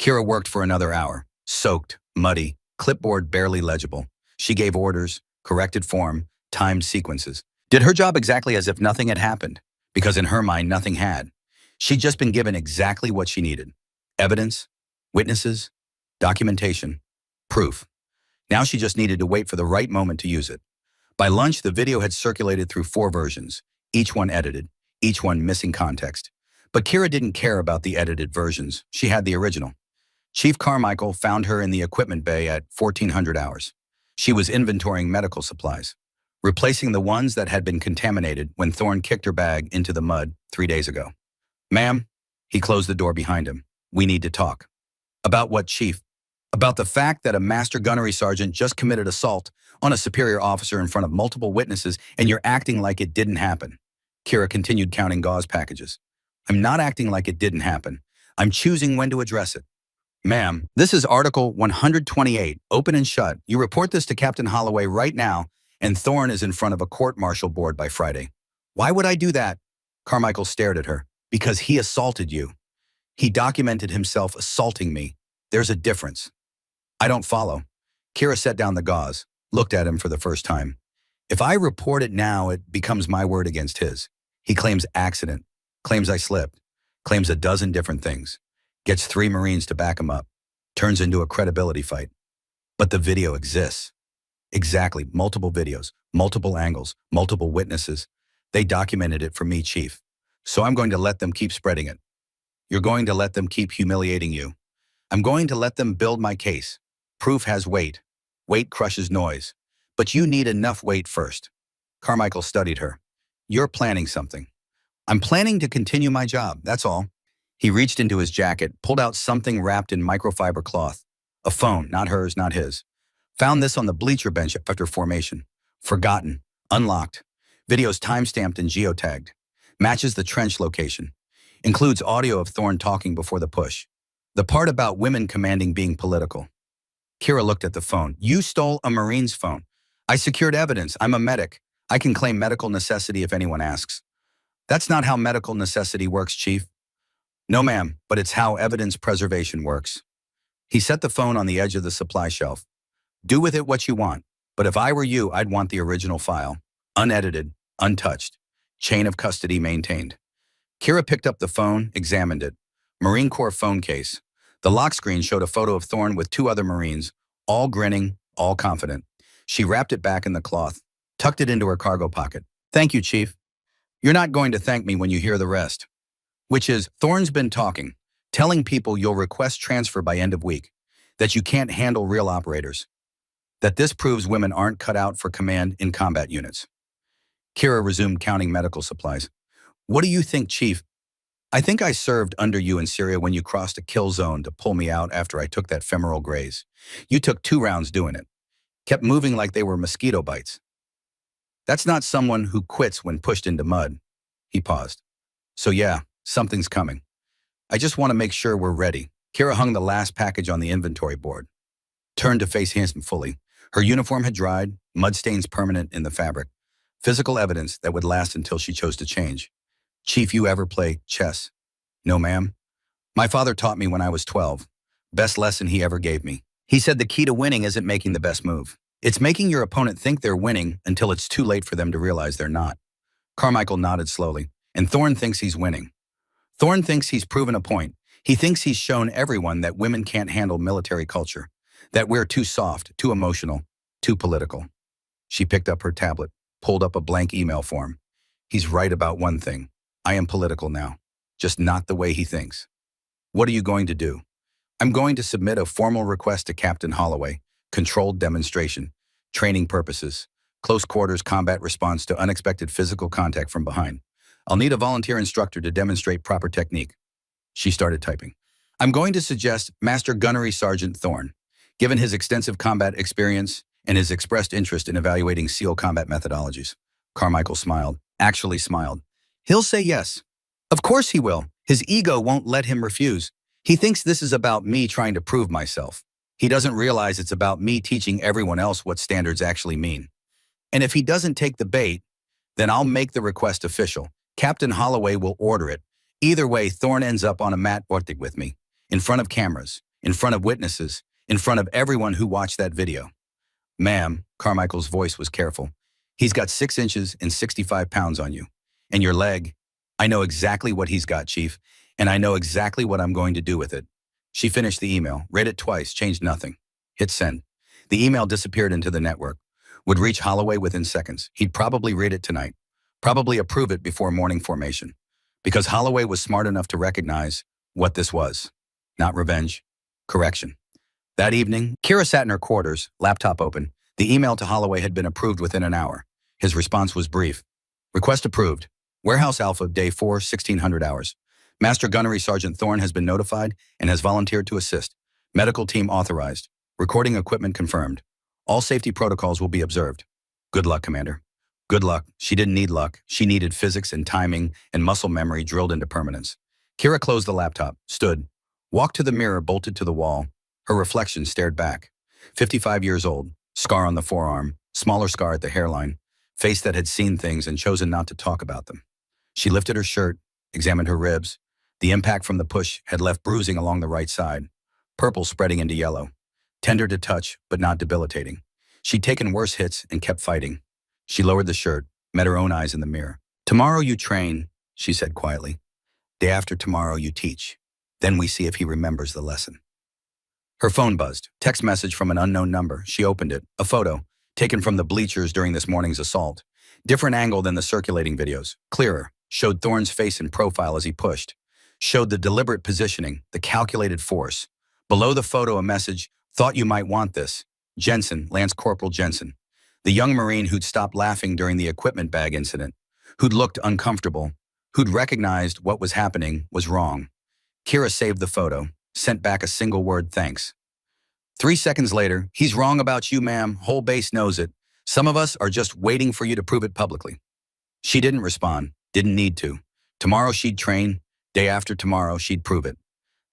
Kira worked for another hour. Soaked, muddy, clipboard barely legible. She gave orders, corrected form, timed sequences. Did her job exactly as if nothing had happened, because in her mind, nothing had. She'd just been given exactly what she needed. Evidence, witnesses, documentation, proof. Now she just needed to wait for the right moment to use it. By lunch, the video had circulated through 4 versions, each one edited, each one missing context. But Kira didn't care about the edited versions. She had the original. Chief Carmichael found her in the equipment bay at 1400 hours. She was inventorying medical supplies, replacing the ones that had been contaminated when Thorne kicked her bag into the mud 3 days ago. Ma'am, he closed the door behind him. We need to talk. About what, Chief? About the fact that a master gunnery sergeant just committed assault on a superior officer in front of multiple witnesses and you're acting like it didn't happen. Kira continued counting gauze packages. I'm not acting like it didn't happen. I'm choosing when to address it. Ma'am, this is Article 128, open and shut. You report this to Captain Holloway right now, and Thorne is in front of a court-martial board by Friday. Why would I do that? Carmichael stared at her. Because he assaulted you. He documented himself assaulting me. There's a difference. I don't follow. Kira set down the gauze, looked at him for the first time. If I report it now, it becomes my word against his. He claims accident, claims I slipped, claims a dozen different things. Gets 3 Marines to back him up, turns into a credibility fight. But the video exists. Exactly, multiple videos, multiple angles, multiple witnesses. They documented it for me, Chief. So I'm going to let them keep spreading it. You're going to let them keep humiliating you. I'm going to let them build my case. Proof has weight. Weight crushes noise. But you need enough weight first. Carmichael studied her. You're planning something. I'm planning to continue my job, that's all. He reached into his jacket, pulled out something wrapped in microfiber cloth. A phone, not hers, not his. Found this on the bleacher bench after formation. Forgotten. Unlocked. Videos timestamped and geotagged. Matches the trench location. Includes audio of Thorne talking before the push. The part about women commanding being political. Kira looked at the phone. You stole a Marine's phone. I secured evidence. I'm a medic. I can claim medical necessity if anyone asks. That's not how medical necessity works, Chief. No, ma'am, but it's how evidence preservation works. He set the phone on the edge of the supply shelf. Do with it what you want, but if I were you, I'd want the original file. Unedited, untouched, chain of custody maintained. Kira picked up the phone, examined it. Marine Corps phone case. The lock screen showed a photo of Thorne with 2 other Marines, all grinning, all confident. She wrapped it back in the cloth, tucked it into her cargo pocket. Thank you, Chief. You're not going to thank me when you hear the rest. Which is, Thorne's been talking, telling people you'll request transfer by end of week, that you can't handle real operators, that this proves women aren't cut out for command in combat units. Kira resumed counting medical supplies. What do you think, Chief? I think I served under you in Syria when you crossed a kill zone to pull me out after I took that femoral graze. You took 2 rounds doing it. Kept moving like they were mosquito bites. That's not someone who quits when pushed into mud. He paused. So yeah, something's coming. I just want to make sure we're ready. Kira hung the last package on the inventory board. Turned to face him fully. Her uniform had dried, mud stains permanent in the fabric. Physical evidence that would last until she chose to change. Chief, you ever play chess? No, ma'am. My father taught me when I was 12. Best lesson he ever gave me. He said the key to winning isn't making the best move. It's making your opponent think they're winning until it's too late for them to realize they're not. Carmichael nodded slowly, and Thorne thinks he's winning. Thorne thinks he's proven a point. He thinks he's shown everyone that women can't handle military culture, that we're too soft, too emotional, too political. She picked up her tablet, pulled up a blank email form. He's right about one thing. I am political now, just not the way he thinks. What are you going to do? I'm going to submit a formal request to Captain Holloway, controlled demonstration, training purposes, close quarters combat response to unexpected physical contact from behind. I'll need a volunteer instructor to demonstrate proper technique. She started typing. I'm going to suggest Master Gunnery Sergeant Thorne, given his extensive combat experience and his expressed interest in evaluating SEAL combat methodologies. Carmichael smiled, actually smiled. He'll say yes. Of course he will. His ego won't let him refuse. He thinks this is about me trying to prove myself. He doesn't realize it's about me teaching everyone else what standards actually mean. And if he doesn't take the bait, then I'll make the request official. Captain Holloway will order it. Either way, Thorne ends up on a mat with me, in front of cameras, in front of witnesses, in front of everyone who watched that video. Ma'am, Carmichael's voice was careful. He's got 6 inches and 65 pounds on you. And your leg? I know exactly what he's got, Chief, and I know exactly what I'm going to do with it. She finished the email, read it twice, changed nothing. Hit send. The email disappeared into the network. Would reach Holloway within seconds. He'd probably read it tonight. Probably approve it before morning formation. Because Holloway was smart enough to recognize what this was. Not revenge. Correction. That evening, Kira sat in her quarters, laptop open. The email to Holloway had been approved within an hour. His response was brief. Request approved. Warehouse Alpha, day 4, 1600 hours. Master Gunnery Sergeant Thorne has been notified and has volunteered to assist. Medical team authorized. Recording equipment confirmed. All safety protocols will be observed. Good luck, Commander. Good luck. She didn't need luck. She needed physics and timing and muscle memory drilled into permanence. Kira closed the laptop, stood, walked to the mirror bolted to the wall. Her reflection stared back. 55 years old, scar on the forearm, smaller scar at the hairline, face that had seen things and chosen not to talk about them. She lifted her shirt, examined her ribs. The impact from the push had left bruising along the right side, purple spreading into yellow. Tender to touch, but not debilitating. She'd taken worse hits and kept fighting. She lowered the shirt, met her own eyes in the mirror. Tomorrow you train, she said quietly. Day after tomorrow you teach. Then we see if he remembers the lesson. Her phone buzzed. Text message from an unknown number. She opened it. A photo, taken from the bleachers during this morning's assault. Different angle than the circulating videos. Clearer. Showed Thorne's face in profile as he pushed. Showed the deliberate positioning, the calculated force. Below the photo a message, thought you might want this. Jensen, Lance Corporal Jensen. The young Marine who'd stopped laughing during the equipment bag incident. Who'd looked uncomfortable. Who'd recognized what was happening was wrong. Kira saved the photo, sent back a single word, thanks. 3 seconds later, he's wrong about you, ma'am. Whole base knows it. Some of us are just waiting for you to prove it publicly. She didn't respond, didn't need to. Tomorrow she'd train. Day after tomorrow, she'd prove it.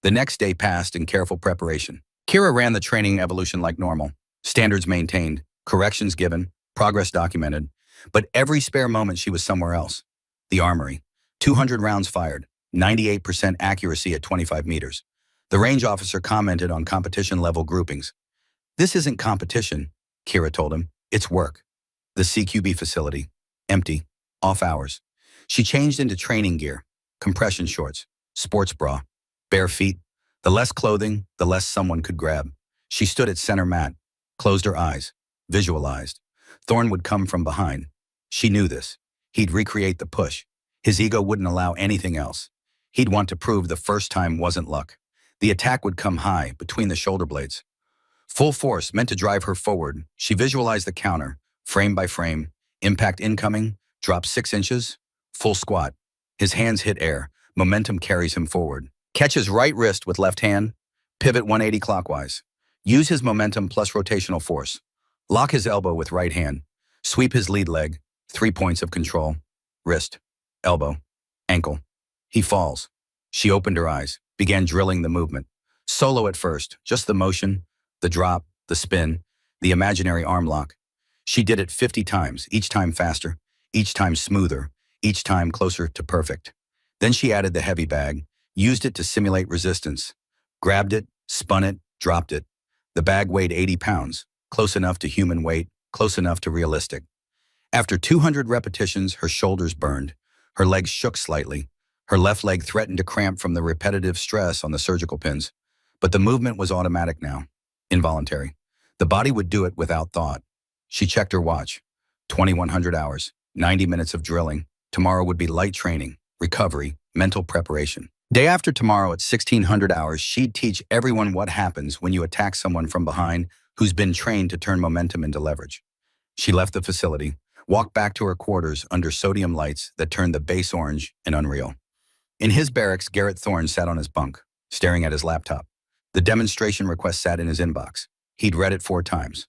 The next day passed in careful preparation. Kira ran the training evolution like normal. Standards maintained, corrections given, progress documented. But every spare moment she was somewhere else. The armory. 200 rounds fired, 98% accuracy at 25 meters. The range officer commented on competition-level groupings. This isn't competition, Kira told him. It's work. The CQB facility. Empty. Off hours. She changed into training gear. Compression shorts. Sports bra. Bare feet. The less clothing, the less someone could grab. She stood at center mat. Closed her eyes. Visualized. Thorne would come from behind. She knew this. He'd recreate the push. His ego wouldn't allow anything else. He'd want to prove the first time wasn't luck. The attack would come high, between the shoulder blades. Full force meant to drive her forward. She visualized the counter, frame by frame. Impact incoming, drop 6 inches, full squat. His hands hit air. Momentum carries him forward. Catch his right wrist with left hand. Pivot 180 clockwise. Use his momentum plus rotational force. Lock his elbow with right hand. Sweep his lead leg. 3 points of control. Wrist, elbow, ankle. He falls. She opened her eyes, began drilling the movement. Solo at first, just the motion, the drop, the spin, the imaginary arm lock. She did it 50 times, each time faster, each time smoother, each time closer to perfect. Then she added the heavy bag, used it to simulate resistance. Grabbed it, spun it, dropped it. The bag weighed 80 pounds, close enough to human weight, close enough to realistic. After 200 repetitions, her shoulders burned. Her legs shook slightly. Her left leg threatened to cramp from the repetitive stress on the surgical pins. But the movement was automatic now, involuntary. The body would do it without thought. She checked her watch. 2,100 hours, 90 minutes of drilling. Tomorrow would be light training, recovery, mental preparation. Day after tomorrow at 1,600 hours, she'd teach everyone what happens when you attack someone from behind who's been trained to turn momentum into leverage. She left the facility, walked back to her quarters under sodium lights that turned the base orange and unreal. In his barracks, Garrett Thorne sat on his bunk, staring at his laptop. The demonstration request sat in his inbox. He'd read it 4 times.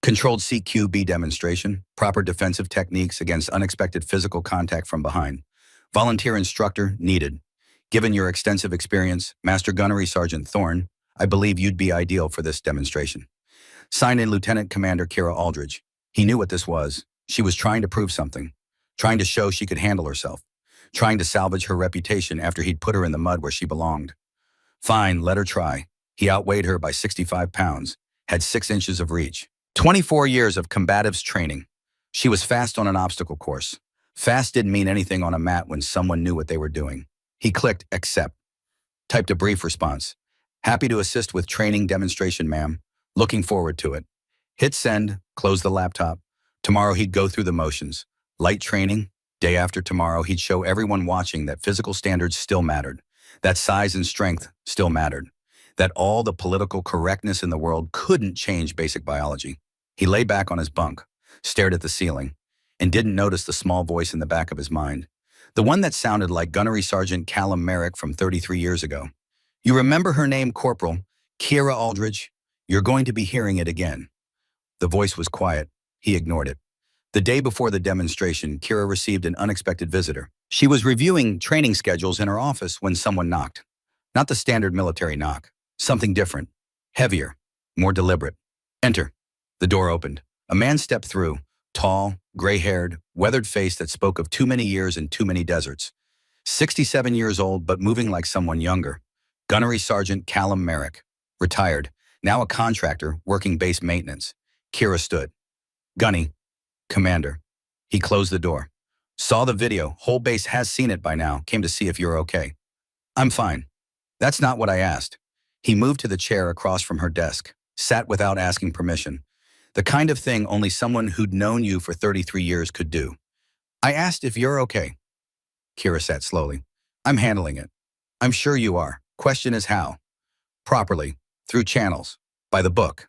Controlled CQB demonstration, proper defensive techniques against unexpected physical contact from behind. Volunteer instructor needed. Given your extensive experience, Master Gunnery Sergeant Thorne, I believe you'd be ideal for this demonstration. Signed in Lieutenant Commander Kira Aldridge. He knew what this was. She was trying to prove something. Trying to show she could handle herself. Trying to salvage her reputation after he'd put her in the mud where she belonged. Fine, let her try. He outweighed her by 65 pounds, had 6 inches of reach. 24 years of combatives training. She was fast on an obstacle course. Fast didn't mean anything on a mat when someone knew what they were doing. He clicked accept, typed a brief response. Happy to assist with training demonstration, ma'am. Looking forward to it. Hit send, close the laptop. Tomorrow he'd go through the motions. Light training. Day after tomorrow he'd show everyone watching that physical standards still mattered, that size and strength still mattered, that all the political correctness in the world couldn't change basic biology. He lay back on his bunk, stared at the ceiling, and didn't notice the small voice in the back of his mind, the one that sounded like Gunnery Sergeant Callum Merrick from 33 years ago. You remember her name, Corporal? Kira Aldridge? You're going to be hearing it again. The voice was quiet. He ignored it. The day before the demonstration, Kira received an unexpected visitor. She was reviewing training schedules in her office when someone knocked. Not the standard military knock. Something different. Heavier. More deliberate. Enter. The door opened. A man stepped through, tall, gray-haired, weathered face that spoke of too many years and too many deserts. 67 years old, but moving like someone younger. Gunnery Sergeant Callum Merrick. Retired. Now a contractor, working base maintenance. Kira stood. Gunny. Commander. He closed the door. Saw the video. Whole base has seen it by now. Came to see if you're okay. I'm fine. That's not what I asked. He moved to the chair across from her desk. Sat without asking permission. The kind of thing only someone who'd known you for 33 years could do. I asked if you're okay. Kira sat slowly. I'm handling it. I'm sure you are. Question is how? Properly. Through channels. By the book.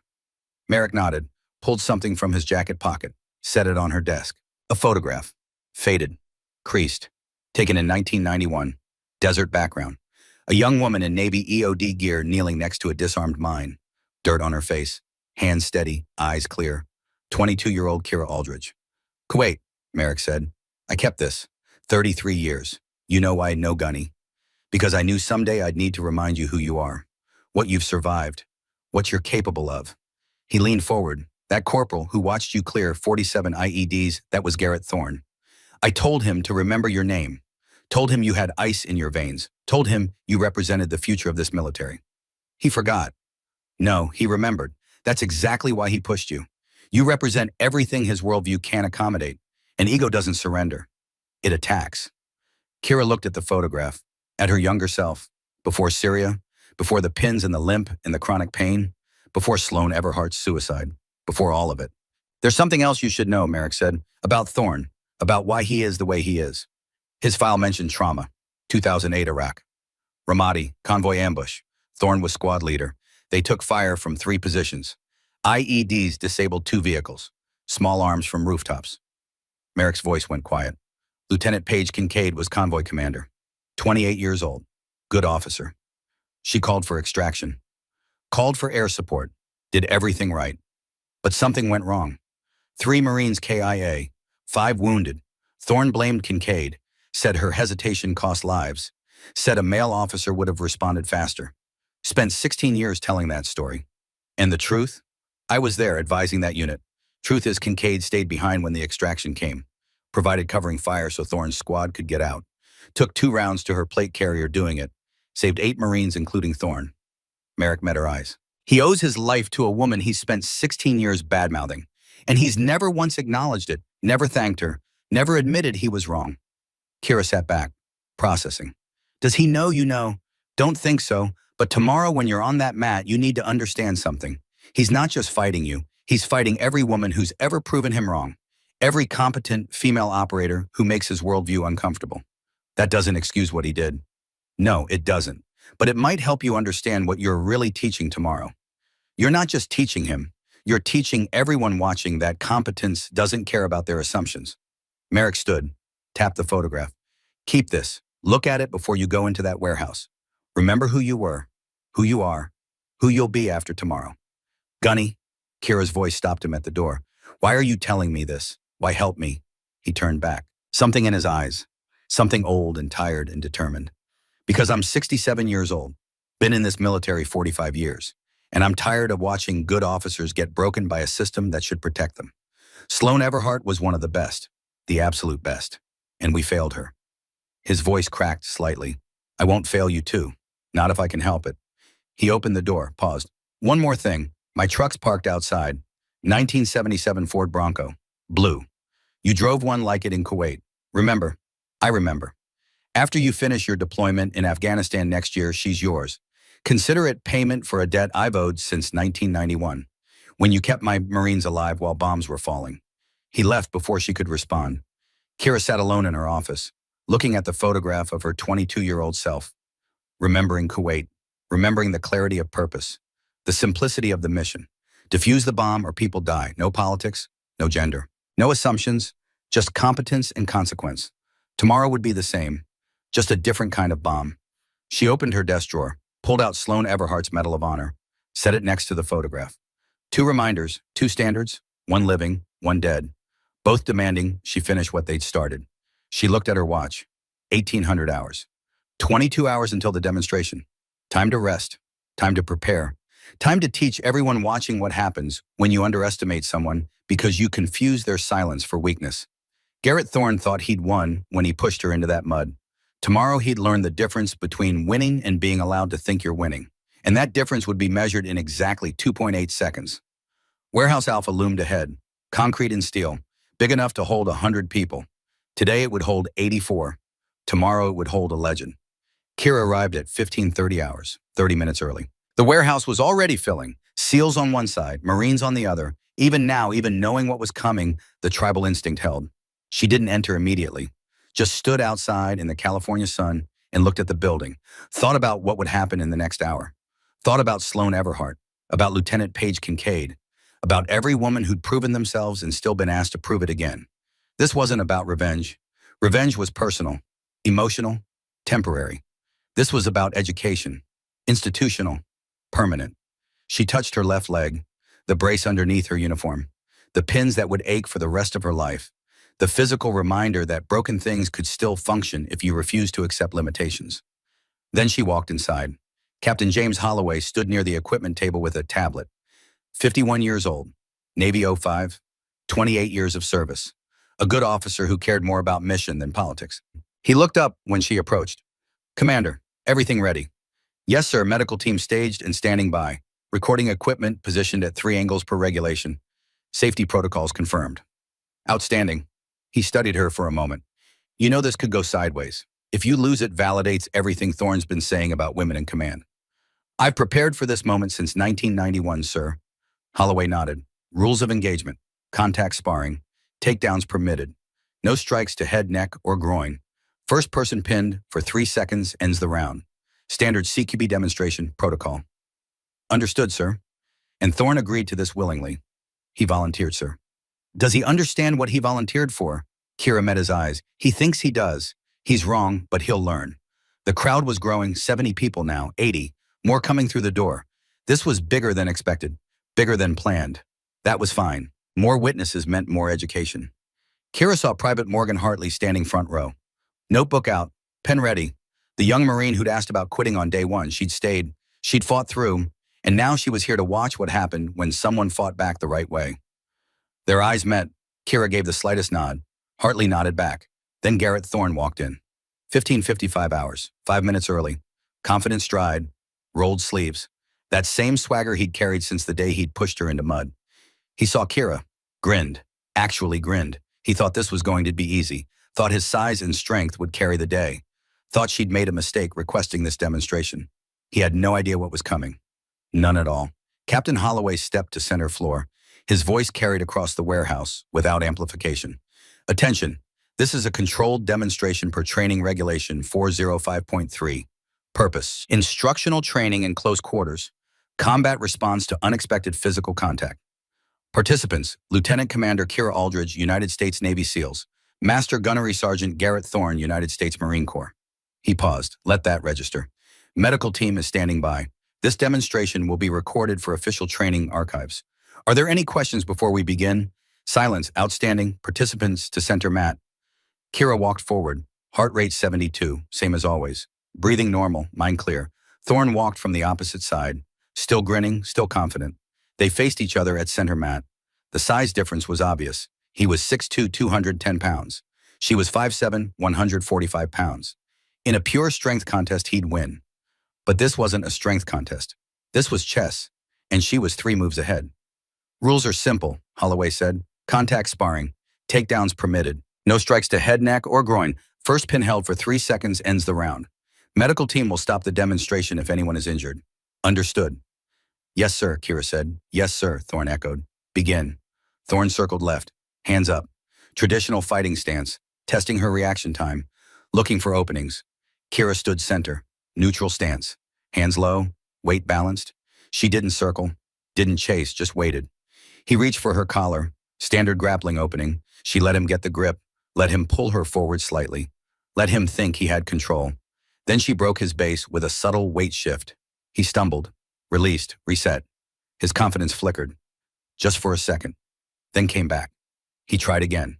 Merrick nodded, pulled something from his jacket pocket, set it on her desk. A photograph. Faded. Creased. Taken in 1991. Desert background. A young woman in Navy EOD gear kneeling next to a disarmed mine. Dirt on her face. Hands steady, eyes clear. 22-year-old Kira Aldridge. Kuwait, Merrick said. I kept this. 33 years. You know why no gunny? Because I knew someday I'd need to remind you who you are. What you've survived. What you're capable of. He leaned forward. That corporal who watched you clear 47 IEDs, that was Garrett Thorne. I told him to remember your name. Told him you had ice in your veins. Told him you represented the future of this military. He forgot. No, he remembered. That's exactly why he pushed you. You represent everything his worldview can accommodate. An ego doesn't surrender. It attacks. Kira looked at the photograph, at her younger self, before Syria, before the pins and the limp and the chronic pain, before Sloan Everhart's suicide, before all of it. There's something else you should know, Merrick said, about Thorne, about why he is the way he is. His file mentioned trauma, 2008 Iraq. Ramadi, convoy ambush. Thorne was squad leader. They took fire from 3 positions. IEDs disabled 2 vehicles. Small arms from rooftops. Merrick's voice went quiet. Lieutenant Paige Kincaid was convoy commander. 28 years old. Good officer. She called for extraction. Called for air support. Did everything right. But something went wrong. 3 Marines KIA. 5 wounded. Thorne blamed Kincaid. Said her hesitation cost lives. Said a male officer would have responded faster. Spent 16 years telling that story. And the truth? I was there advising that unit. Truth is Kincaid stayed behind when the extraction came. Provided covering fire so Thorne's squad could get out. Took 2 rounds to her plate carrier doing it. Saved 8 Marines including Thorne. Merrick met her eyes. He owes his life to a woman he's spent 16 years badmouthing. And he's never once acknowledged it, never thanked her, never admitted he was wrong. Kira sat back, processing. Does he know you know? Don't think so. But tomorrow when you're on that mat, you need to understand something. He's not just fighting you. He's fighting every woman who's ever proven him wrong. Every competent female operator who makes his worldview uncomfortable. That doesn't excuse what he did. No, it doesn't. But it might help you understand what you're really teaching tomorrow. You're not just teaching him. You're teaching everyone watching that competence doesn't care about their assumptions. Merrick stood, tapped the photograph. Keep this. Look at it before you go into that warehouse. Remember who you were, who you are, who you'll be after tomorrow. Gunny, Kira's voice stopped him at the door. Why are you telling me this? Why help me? He turned back. Something in his eyes. Something old and tired and determined. Because I'm 67 years old. Been in this military 45 years. And I'm tired of watching good officers get broken by a system that should protect them. Sloan Everhart was one of the best. The absolute best. And we failed her. His voice cracked slightly. I won't fail you too. Not if I can help it. He opened the door, paused. One more thing. My truck's parked outside. 1977 Ford Bronco. Blue. You drove one like it in Kuwait. Remember? I remember. After you finish your deployment in Afghanistan next year, she's yours. Consider it payment for a debt I've owed since 1991, when you kept my Marines alive while bombs were falling. He left before she could respond. Kira sat alone in her office, looking at the photograph of her 22-year-old self, remembering Kuwait, remembering the clarity of purpose, the simplicity of the mission. Defuse the bomb or people die. No politics, no gender, no assumptions, just competence and consequence. Tomorrow would be the same, just a different kind of bomb. She opened her desk drawer, pulled out Sloan Everhart's Medal of Honor, set it next to the photograph. Two reminders, two standards, one living, one dead, both demanding she finish what they'd started. She looked at her watch. 1,800 hours. 22 hours until the demonstration. Time to rest. Time to prepare. Time to teach everyone watching what happens when you underestimate someone because you confuse their silence for weakness. Garrett Thorne thought he'd won when he pushed her into that mud. Tomorrow he'd learn the difference between winning and being allowed to think you're winning. And that difference would be measured in exactly 2.8 seconds. Warehouse Alpha loomed ahead, concrete and steel, big enough to hold 100 people. Today it would hold 84. Tomorrow it would hold a legend. Kira arrived at 15:30 hours, 30 minutes early. The warehouse was already filling, SEALs on one side, Marines on the other. Even now, even knowing what was coming, the tribal instinct held. She didn't enter immediately, just stood outside in the California sun and looked at the building, thought about what would happen in the next hour, thought about Sloan Everhart, about Lieutenant Paige Kincaid, about every woman who'd proven themselves and still been asked to prove it again. This wasn't about revenge. Revenge was personal, emotional, temporary. This was about education, institutional, permanent. She touched her left leg, the brace underneath her uniform, the pins that would ache for the rest of her life, the physical reminder that broken things could still function if you refused to accept limitations. Then she walked inside. Captain James Holloway stood near the equipment table with a tablet. 51 years old, Navy 05, 28 years of service, a good officer who cared more about mission than politics. He looked up when she approached. Commander, everything ready. Yes, sir, medical team staged and standing by. Recording equipment positioned at 3 angles per regulation. Safety protocols confirmed. Outstanding. He studied her for a moment. You know this could go sideways. If you lose it, validates everything Thorne's been saying about women in command. I've prepared for this moment since 1991, sir. Holloway nodded. Rules of engagement. Contact sparring. Takedowns permitted. No strikes to head, neck, or groin. First person pinned for 3 seconds ends the round. Standard CQB demonstration protocol. Understood, sir. And Thorne agreed to this willingly. He volunteered, sir. Does he understand what he volunteered for? Kira met his eyes. He thinks he does. He's wrong, but he'll learn. The crowd was growing, 70 people now, 80, more coming through the door. This was bigger than expected, bigger than planned. That was fine. More witnesses meant more education. Kira saw Private Morgan Hartley standing front row. Notebook out, pen ready. The young Marine who'd asked about quitting on day one. She'd stayed, she'd fought through, and now she was here to watch what happened when someone fought back the right way. Their eyes met. Kira gave the slightest nod. Hartley nodded back. Then Garrett Thorne walked in. 15:55 hours, 5 minutes early. Confident stride, rolled sleeves. That same swagger he'd carried since the day he'd pushed her into mud. He saw Kira, grinned, actually grinned. He thought this was going to be easy, thought his size and strength would carry the day, thought she'd made a mistake requesting this demonstration. He had no idea what was coming. None at all. Captain Holloway stepped to center floor. His voice carried across the warehouse without amplification. Attention, this is a controlled demonstration per training regulation 405.3. Purpose, instructional training in close quarters. Combat response to unexpected physical contact. Participants, Lieutenant Commander Kira Aldridge, United States Navy SEALs. Master Gunnery Sergeant Garrett Thorne, United States Marine Corps. He paused. Let that register. Medical team is standing by. This demonstration will be recorded for official training archives. Are there any questions before we begin? Silence. Outstanding. Participants to center mat. Kira walked forward. Heart rate 72, same as always. Breathing normal, mind clear. Thorne walked from the opposite side. Still grinning, still confident. They faced each other at center mat. The size difference was obvious. He was 6'2", 210 pounds. She was 5'7", 145 pounds. In a pure strength contest, he'd win. But this wasn't a strength contest. This was chess, and she was 3 moves ahead. Rules are simple, Holloway said. Contact sparring. Takedowns permitted. No strikes to head, neck, or groin. First pin held for 3 seconds ends the round. Medical team will stop the demonstration if anyone is injured. Understood. Yes, sir, Kira said. Yes, sir, Thorne echoed. Begin. Thorne circled left. Hands up. Traditional fighting stance. Testing her reaction time. Looking for openings. Kira stood center. Neutral stance. Hands low. Weight balanced. She didn't circle. Didn't chase, just waited. He reached for her collar. Standard grappling opening. She let him get the grip. Let him pull her forward slightly. Let him think he had control. Then she broke his base with a subtle weight shift. He stumbled. Released. Reset. His confidence flickered. Just for a second. Then came back. He tried again.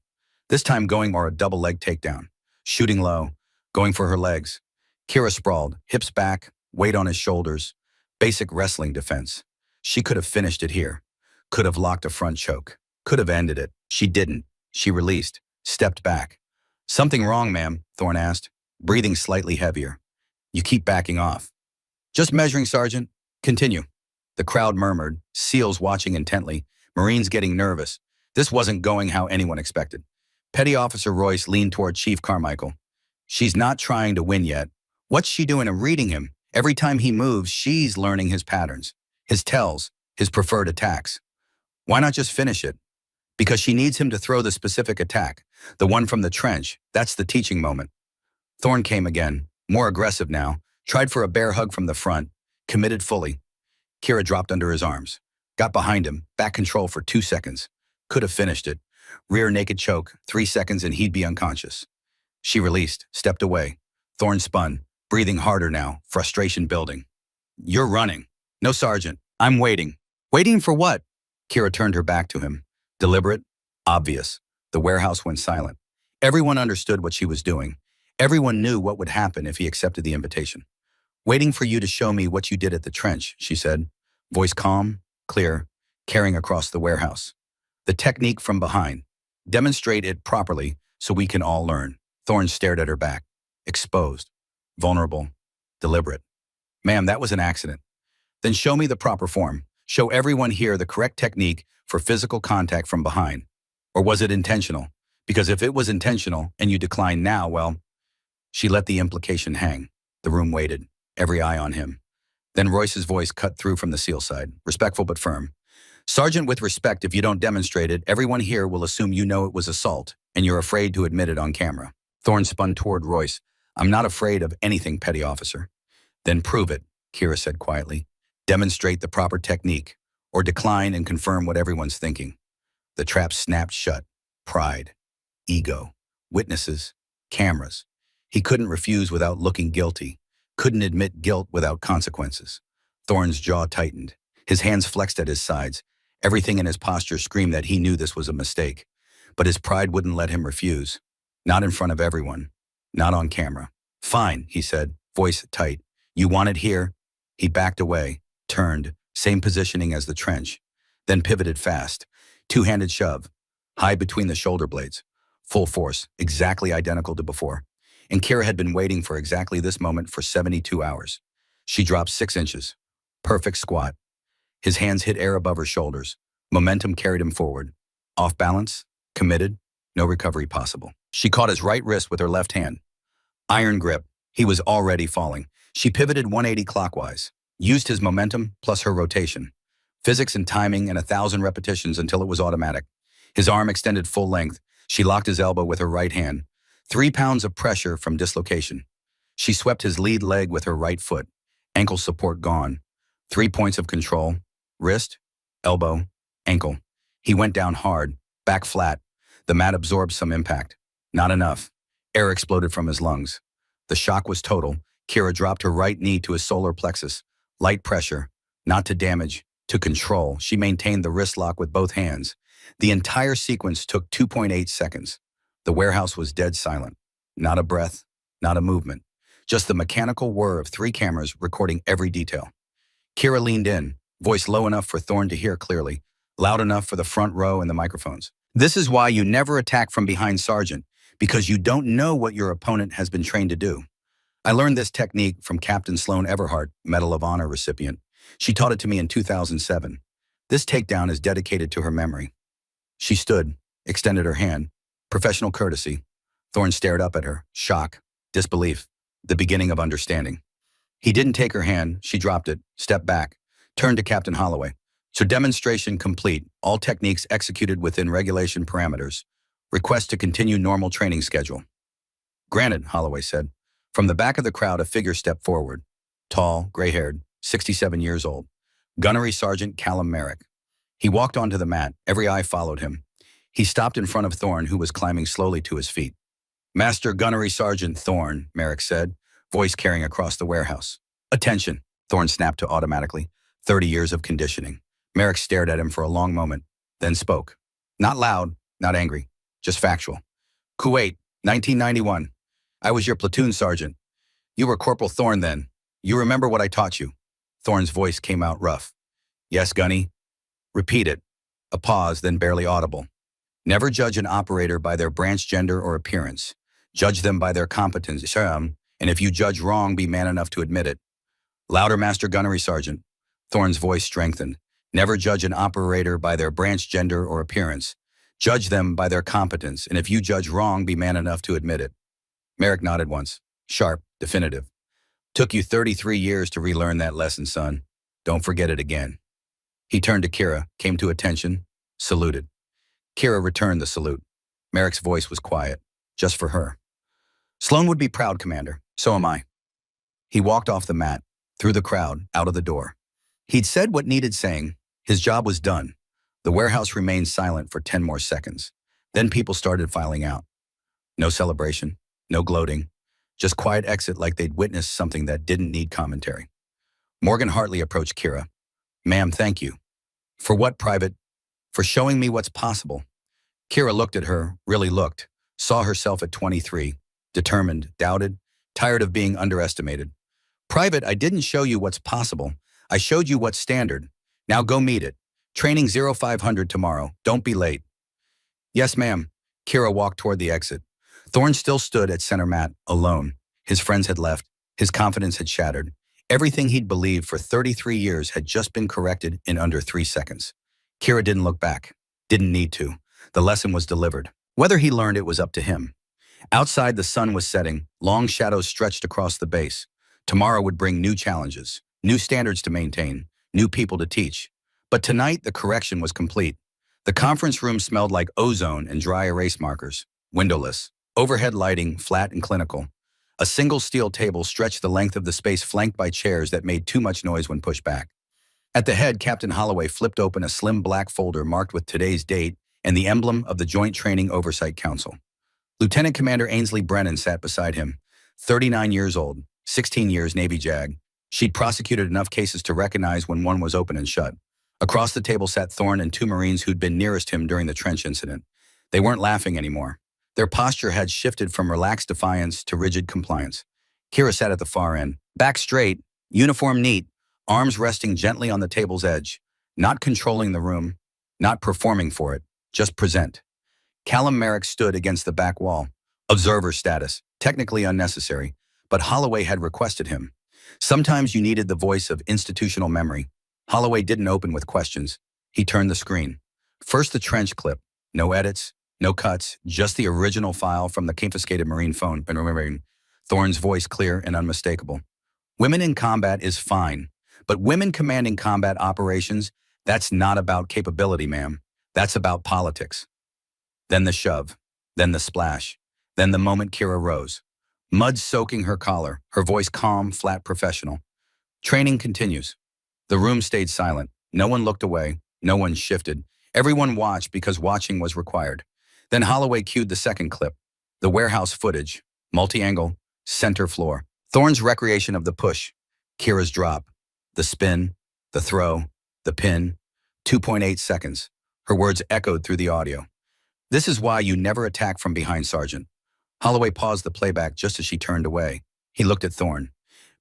This time going for a double leg takedown. Shooting low. Going for her legs. Kira sprawled. Hips back. Weight on his shoulders. Basic wrestling defense. She could have finished it here. Could have locked a front choke. Could have ended it. She didn't. She released. Stepped back. Something wrong, ma'am? Thorne asked, breathing slightly heavier. You keep backing off. Just measuring, Sergeant. Continue. The crowd murmured, SEALs watching intently, Marines getting nervous. This wasn't going how anyone expected. Petty Officer Royce leaned toward Chief Carmichael. She's not trying to win yet. What's she doing? Reading him. Every time he moves, she's learning his patterns, his tells, his preferred attacks. Why not just finish it? Because she needs him to throw the specific attack, the one from the trench. That's the teaching moment. Thorne came again, more aggressive now, tried for a bear hug from the front, committed fully. Kira dropped under his arms, got behind him, back control for 2 seconds. Could have finished it. Rear naked choke, 3 seconds and he'd be unconscious. She released, stepped away. Thorne spun, breathing harder now, frustration building. You're running. No, Sergeant. I'm waiting. Waiting for what? Kira turned her back to him. Deliberate, obvious. The warehouse went silent. Everyone understood what she was doing. Everyone knew what would happen if he accepted the invitation. Waiting for you to show me what you did at the trench, she said, voice calm, clear, carrying across the warehouse. The technique from behind. Demonstrate it properly so we can all learn. Thorne stared at her back. Exposed. Vulnerable. Deliberate. Ma'am, that was an accident. Then show me the proper form. Show everyone here the correct technique for physical contact from behind. Or was it intentional? Because if it was intentional and you decline now, well, she let the implication hang. The room waited, every eye on him. Then Royce's voice cut through from the SEAL side, respectful but firm. Sergeant, with respect, if you don't demonstrate it, everyone here will assume you know it was assault, and you're afraid to admit it on camera. Thorne spun toward Royce. I'm not afraid of anything, petty officer. Then prove it, Kira said quietly. Demonstrate the proper technique, or decline and confirm what everyone's thinking. The trap snapped shut. Pride, ego, witnesses, cameras. He couldn't refuse without looking guilty, couldn't admit guilt without consequences. Thorne's jaw tightened. His hands flexed at his sides. Everything in his posture screamed that he knew this was a mistake. But his pride wouldn't let him refuse. Not in front of everyone. Not on camera. Fine, he said, voice tight. You want it here? He backed away, turned, same positioning as the trench. Then pivoted fast. Two-handed shove. High between the shoulder blades. Full force, exactly identical to before. And Kira had been waiting for exactly this moment for 72 hours. She dropped 6 inches. Perfect squat. His hands hit air above her shoulders. Momentum carried him forward. Off balance, committed, no recovery possible. She caught his right wrist with her left hand. Iron grip. He was already falling. She pivoted 180 clockwise, used his momentum plus her rotation. Physics and timing and 1,000 repetitions until it was automatic. His arm extended full length. She locked his elbow with her right hand. 3 pounds of pressure from dislocation. She swept his lead leg with her right foot. Ankle support gone. 3 points of control. Wrist, elbow, ankle. He went down hard, back flat. The mat absorbed some impact. Not enough. Air exploded from his lungs. The shock was total. Kira dropped her right knee to his solar plexus. Light pressure. Not to damage, to control. She maintained the wrist lock with both hands. The entire sequence took 2.8 seconds. The warehouse was dead silent. Not a breath, not a movement. Just the mechanical whir of 3 cameras recording every detail. Kira leaned in, voice low enough for Thorne to hear clearly, loud enough for the front row and the microphones. This is why you never attack from behind, Sergeant, because you don't know what your opponent has been trained to do. I learned this technique from Captain Sloan Everhart, Medal of Honor recipient. She taught it to me in 2007. This takedown is dedicated to her memory. She stood, extended her hand. Professional courtesy. Thorne stared up at her, shock, disbelief, the beginning of understanding. He didn't take her hand, she dropped it, stepped back, turned to Captain Holloway. So demonstration complete, all techniques executed within regulation parameters. Request to continue normal training schedule. Granted, Holloway said. From the back of the crowd, a figure stepped forward. Tall, gray-haired, 67 years old. Gunnery Sergeant Callum Merrick. He walked onto the mat, every eye followed him. He stopped in front of Thorne, who was climbing slowly to his feet. Master Gunnery Sergeant Thorne, Merrick said, voice carrying across the warehouse. Attention, Thorne snapped to automatically. 30 years of conditioning. Merrick stared at him for a long moment, then spoke. Not loud, not angry, just factual. Kuwait, 1991. I was your platoon sergeant. You were Corporal Thorne then. You remember what I taught you? Thorne's voice came out rough. Yes, Gunny. Repeat it. A pause, then barely audible. Never judge an operator by their branch, gender, or appearance. Judge them by their competence, and if you judge wrong, be man enough to admit it. Louder, Master Gunnery Sergeant. Thorne's voice strengthened. Never judge an operator by their branch, gender, or appearance. Judge them by their competence, and if you judge wrong, be man enough to admit it. Merrick nodded once. Sharp, definitive. Took you 33 years to relearn that lesson, son. Don't forget it again. He turned to Kira, came to attention, saluted. Kira returned the salute. Merrick's voice was quiet, just for her. Sloan would be proud, Commander. So am I. He walked off the mat, through the crowd, out of the door. He'd said what needed saying. His job was done. The warehouse remained silent for 10 more seconds. Then people started filing out. No celebration, no gloating, just quiet exit like they'd witnessed something that didn't need commentary. Morgan Hartley approached Kira. Ma'am, thank you. For what, Private? For showing me what's possible. Kira looked at her, really looked, saw herself at 23, determined, doubted, tired of being underestimated. Private, I didn't show you what's possible. I showed you what's standard. Now go meet it. Training 0500 tomorrow. Don't be late. Yes, ma'am. Kira walked toward the exit. Thorne still stood at center mat, alone. His friends had left. His confidence had shattered. Everything he'd believed for 33 years had just been corrected in under 3 seconds. Kira didn't look back. Didn't need to. The lesson was delivered. Whether he learned it was up to him. Outside, the sun was setting. Long shadows stretched across the base. Tomorrow would bring new challenges, new standards to maintain, new people to teach. But tonight, the correction was complete. The conference room smelled like ozone and dry erase markers. Windowless. Overhead lighting, flat and clinical. A single steel table stretched the length of the space, flanked by chairs that made too much noise when pushed back. At the head, Captain Holloway flipped open a slim black folder marked with today's date and the emblem of the Joint Training Oversight Council. Lieutenant Commander Ainsley Brennan sat beside him, 39 years old, 16 years Navy JAG. She'd prosecuted enough cases to recognize when one was open and shut. Across the table sat Thorne and 2 Marines who'd been nearest him during the trench incident. They weren't laughing anymore. Their posture had shifted from relaxed defiance to rigid compliance. Kira sat at the far end, back straight, uniform neat, arms resting gently on the table's edge, not controlling the room, not performing for it, just present. Callum Merrick stood against the back wall. Observer status, technically unnecessary, but Holloway had requested him. Sometimes you needed the voice of institutional memory. Holloway didn't open with questions. He turned the screen. First the trench clip. No edits, no cuts, just the original file from the confiscated Marine phone. Thorne's voice clear and unmistakable. Women in combat is fine, but women commanding combat operations, that's not about capability, ma'am. That's about politics. Then the shove, then the splash, then the moment Kira rose. Mud soaking her collar, her voice calm, flat, professional. Training continues. The room stayed silent. No one looked away. No one shifted. Everyone watched because watching was required. Then Holloway cued the second clip. The warehouse footage, multi-angle, center floor. Thorne's recreation of the push. Kira's drop. The spin, the throw, the pin. 2.8 seconds. Her words echoed through the audio. This is why you never attack from behind, Sergeant. Holloway paused the playback just as she turned away. He looked at Thorne.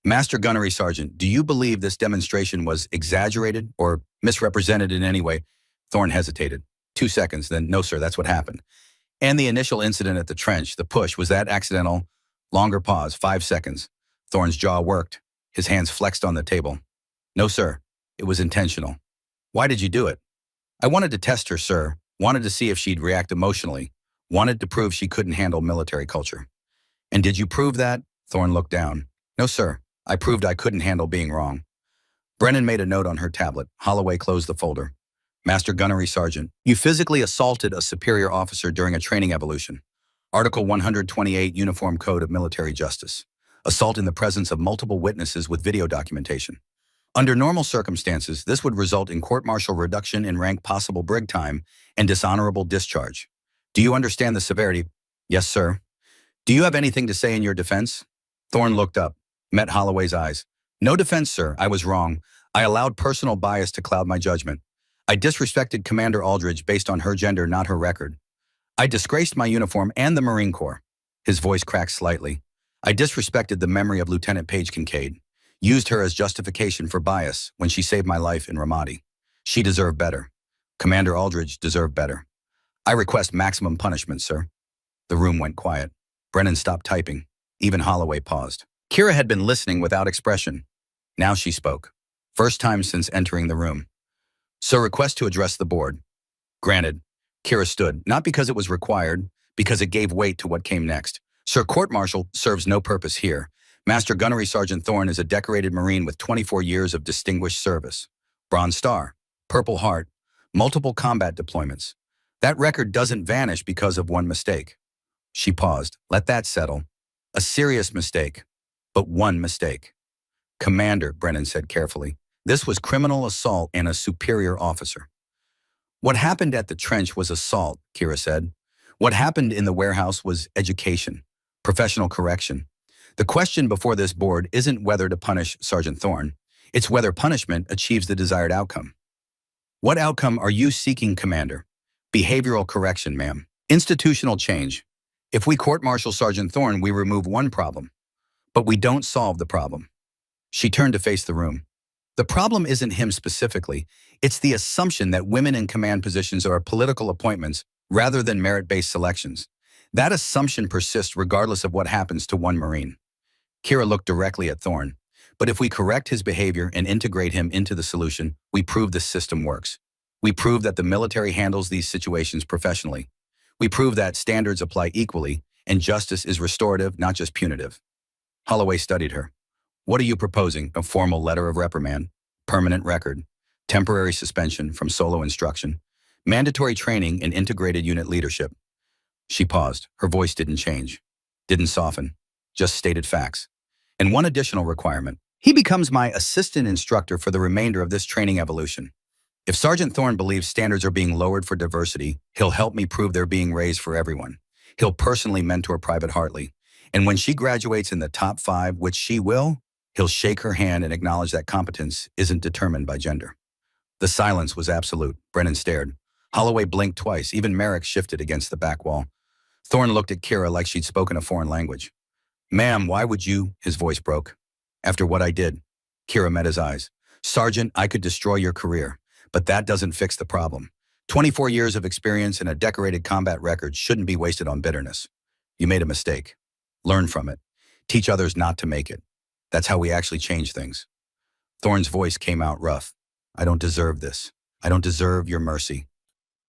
Master Gunnery Sergeant, do you believe this demonstration was exaggerated or misrepresented in any way? Thorne hesitated. 2 seconds, then, no, sir, that's what happened. And the initial incident at the trench, the push, was that accidental? Longer pause, 5 seconds. Thorne's jaw worked. His hands flexed on the table. No, sir. It was intentional. Why did you do it? I wanted to test her, sir. Wanted to see if she'd react emotionally. Wanted to prove she couldn't handle military culture. And did you prove that? Thorne looked down. No, sir. I proved I couldn't handle being wrong. Brennan made a note on her tablet. Holloway closed the folder. Master Gunnery Sergeant, you physically assaulted a superior officer during a training evolution. Article 128 Uniform Code of Military Justice. Assault in the presence of multiple witnesses with video documentation. Under normal circumstances, this would result in court-martial reduction in rank, possible brig time, and dishonorable discharge. Do you understand the severity? Yes, sir. Do you have anything to say in your defense? Thorne looked up, met Holloway's eyes. No defense, sir. I was wrong. I allowed personal bias to cloud my judgment. I disrespected Commander Aldridge based on her gender, not her record. I disgraced my uniform and the Marine Corps. His voice cracked slightly. I disrespected the memory of Lieutenant Paige Kincaid. Used her as justification for bias when she saved my life in Ramadi. She deserved better. Commander Aldridge deserved better. I request maximum punishment, sir. The room went quiet. Brennan stopped typing. Even Holloway paused. Kira had been listening without expression. Now she spoke. First time since entering the room. Sir, request to address the board. Granted. Kira stood, not because it was required, because it gave weight to what came next. Sir, court-martial serves no purpose here. Master Gunnery Sergeant Thorne is a decorated Marine with 24 years of distinguished service. Bronze Star, Purple Heart, multiple combat deployments. That record doesn't vanish because of one mistake. She paused. Let that settle. A serious mistake, but one mistake. Commander, Brennan said carefully, this was criminal assault and a superior officer. What happened at the trench was assault, Kira said. What happened in the warehouse was education, professional correction. The question before this board isn't whether to punish Sergeant Thorne. It's whether punishment achieves the desired outcome. What outcome are you seeking, Commander? Behavioral correction, ma'am. Institutional change. If we court-martial Sergeant Thorne, we remove one problem. But we don't solve the problem. She turned to face the room. The problem isn't him specifically. It's the assumption that women in command positions are political appointments rather than merit-based selections. That assumption persists regardless of what happens to one Marine. Kira looked directly at Thorne. But if we correct his behavior and integrate him into the solution, we prove the system works. We prove that the military handles these situations professionally. We prove that standards apply equally and justice is restorative, not just punitive. Holloway studied her. What are you proposing? A formal letter of reprimand, permanent record, temporary suspension from solo instruction, mandatory training and integrated unit leadership. She paused. Her voice didn't change, didn't soften, just stated facts. And one additional requirement. He becomes my assistant instructor for the remainder of this training evolution. If Sergeant Thorne believes standards are being lowered for diversity, he'll help me prove they're being raised for everyone. He'll personally mentor Private Hartley. And when she graduates in the top 5, which she will, he'll shake her hand and acknowledge that competence isn't determined by gender. The silence was absolute. Brennan stared. Holloway blinked twice. Even Merrick shifted against the back wall. Thorne looked at Kira like she'd spoken a foreign language. Ma'am, why would you? His voice broke. After what I did. Kira met his eyes. Sergeant, I could destroy your career, but that doesn't fix the problem. 24 years of experience and a decorated combat record shouldn't be wasted on bitterness. You made a mistake. Learn from it. Teach others not to make it. That's how we actually change things. Thorne's voice came out rough. I don't deserve this. I don't deserve your mercy.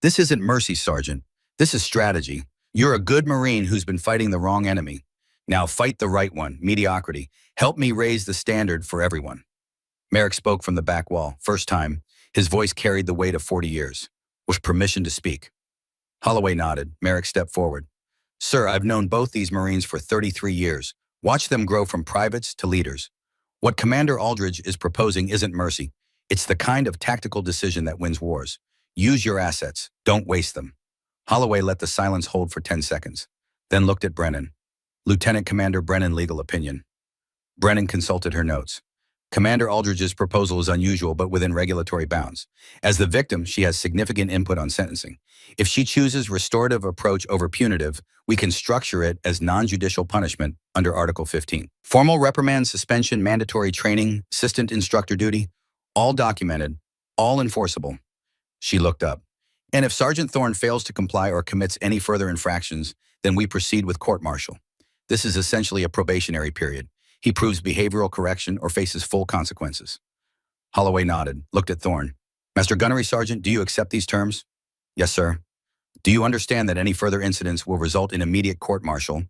This isn't mercy, Sergeant. This is strategy. You're a good Marine who's been fighting the wrong enemy. Now fight the right one, mediocrity. Help me raise the standard for everyone. Merrick spoke from the back wall. First time, his voice carried the weight of 40 years. With permission to speak. Holloway nodded. Merrick stepped forward. Sir, I've known both these Marines for 33 years. Watch them grow from privates to leaders. What Commander Aldridge is proposing isn't mercy. It's the kind of tactical decision that wins wars. Use your assets. Don't waste them. Holloway let the silence hold for 10 seconds, then looked at Brennan. Lieutenant Commander Brennan, legal opinion. Brennan consulted her notes. Commander Aldridge's proposal is unusual but within regulatory bounds. As the victim, she has significant input on sentencing. If she chooses restorative approach over punitive, we can structure it as non-judicial punishment under Article 15. Formal reprimand, suspension, mandatory training, assistant instructor duty, all documented, all enforceable. She looked up. And if Sergeant Thorne fails to comply or commits any further infractions, then we proceed with court-martial. This is essentially a probationary period. He proves behavioral correction or faces full consequences. Holloway nodded, looked at Thorne. Master Gunnery Sergeant, do you accept these terms? Yes, sir. Do you understand that any further incidents will result in immediate court-martial?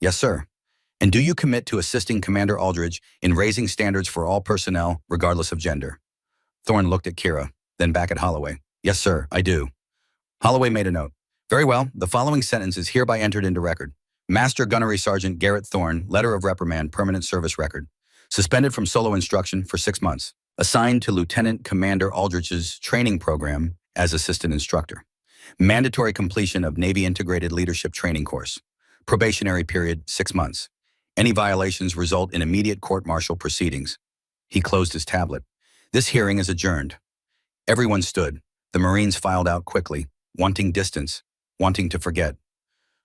Yes, sir. And do you commit to assisting Commander Aldridge in raising standards for all personnel, regardless of gender? Thorne looked at Kira, then back at Holloway. Yes, sir, I do. Holloway made a note. Very well, the following sentence is hereby entered into record. Master Gunnery Sergeant Garrett Thorne, letter of reprimand, permanent service record. Suspended from solo instruction for 6 months. Assigned to Lieutenant Commander Aldridge's training program as assistant instructor. Mandatory completion of Navy Integrated Leadership Training course. Probationary period, 6 months. Any violations result in immediate court-martial proceedings. He closed his tablet. This hearing is adjourned. Everyone stood. The Marines filed out quickly, wanting distance, wanting to forget.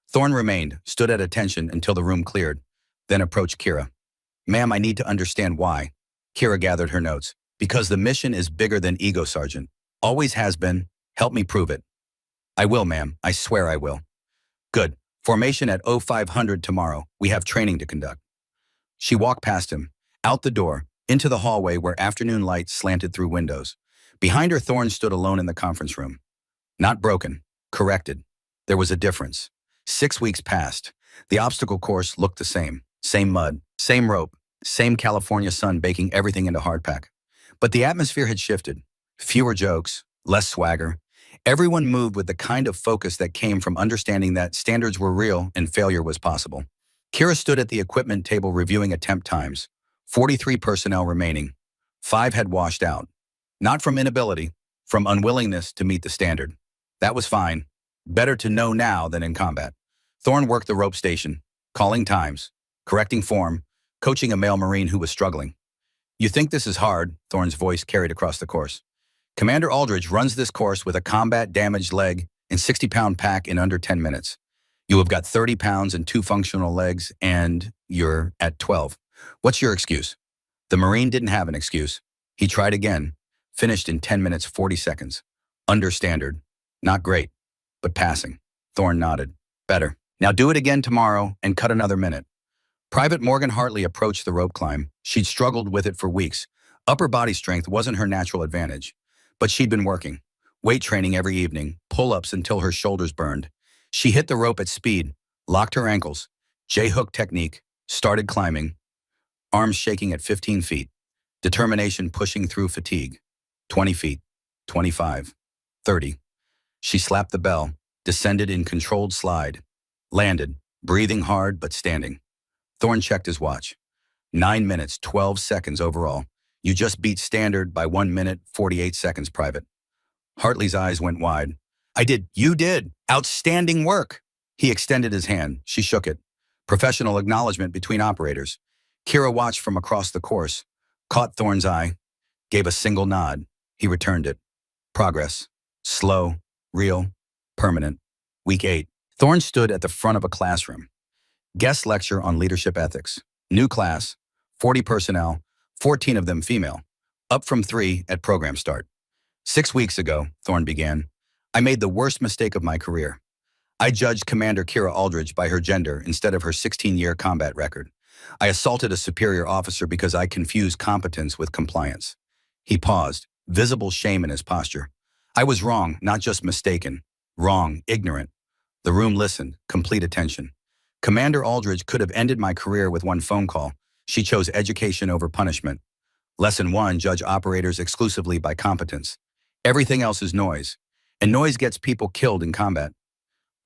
Thorne remained, stood at attention until the room cleared, then approached Kira. Ma'am, I need to understand why. Kira gathered her notes. Because the mission is bigger than ego, Sergeant. Always has been. Help me prove it. I will, ma'am. I swear I will. Good. Formation at 0500 tomorrow. We have training to conduct. She walked past him, out the door, into the hallway where afternoon light slanted through windows. Behind her, Thorne stood alone in the conference room. Not broken, corrected. There was a difference. 6 weeks passed. The obstacle course looked the same. Same mud, same rope, same California sun baking everything into hardpack. But the atmosphere had shifted. Fewer jokes, less swagger. Everyone moved with the kind of focus that came from understanding that standards were real and failure was possible. Kira stood at the equipment table reviewing attempt times. 43 personnel remaining. 5 had washed out. Not from inability, from unwillingness to meet the standard. That was fine. Better to know now than in combat. Thorne worked the rope station, calling times, correcting form, coaching a male Marine who was struggling. You think this is hard, Thorne's voice carried across the course. Commander Aldridge runs this course with a combat-damaged leg and 60-pound pack in under 10 minutes. You have got 30 pounds and 2 functional legs, and you're at 12. What's your excuse? The Marine didn't have an excuse. He tried again, finished in 10 minutes 40 seconds. Under standard. Not great, but passing. Thorne nodded. Better. Now do it again tomorrow and cut another minute. Private Morgan Hartley approached the rope climb. She'd struggled with it for weeks. Upper body strength wasn't her natural advantage. But she'd been working. Weight training every evening, pull-ups until her shoulders burned. She hit the rope at speed, locked her ankles, J-hook technique, started climbing, arms shaking at 15 feet, determination pushing through fatigue. 20 feet, 25, 30. She slapped the bell, descended in controlled slide, landed, breathing hard but standing. Thorne checked his watch. 9 minutes, 12 seconds overall. You just beat standard by 1 minute, 48 seconds, Private. Hartley's eyes went wide. I did. You did. Outstanding work. He extended his hand. She shook it. Professional acknowledgement between operators. Kira watched from across the course, caught Thorne's eye, gave a single nod. He returned it. Progress. Slow, real, permanent. Week 8. Thorne stood at the front of a classroom. Guest lecture on leadership ethics. New class, 40 personnel, 14 of them female, up from 3 at program start. 6 weeks ago, Thorne began, I made the worst mistake of my career. I judged Commander Kira Aldridge by her gender instead of her 16-year combat record. I assaulted a superior officer because I confused competence with compliance. He paused, visible shame in his posture. I was wrong, not just mistaken. Wrong, ignorant. The room listened, complete attention. Commander Aldridge could have ended my career with one phone call. She chose education over punishment. Lesson 1, judge operators exclusively by competence. Everything else is noise, and noise gets people killed in combat.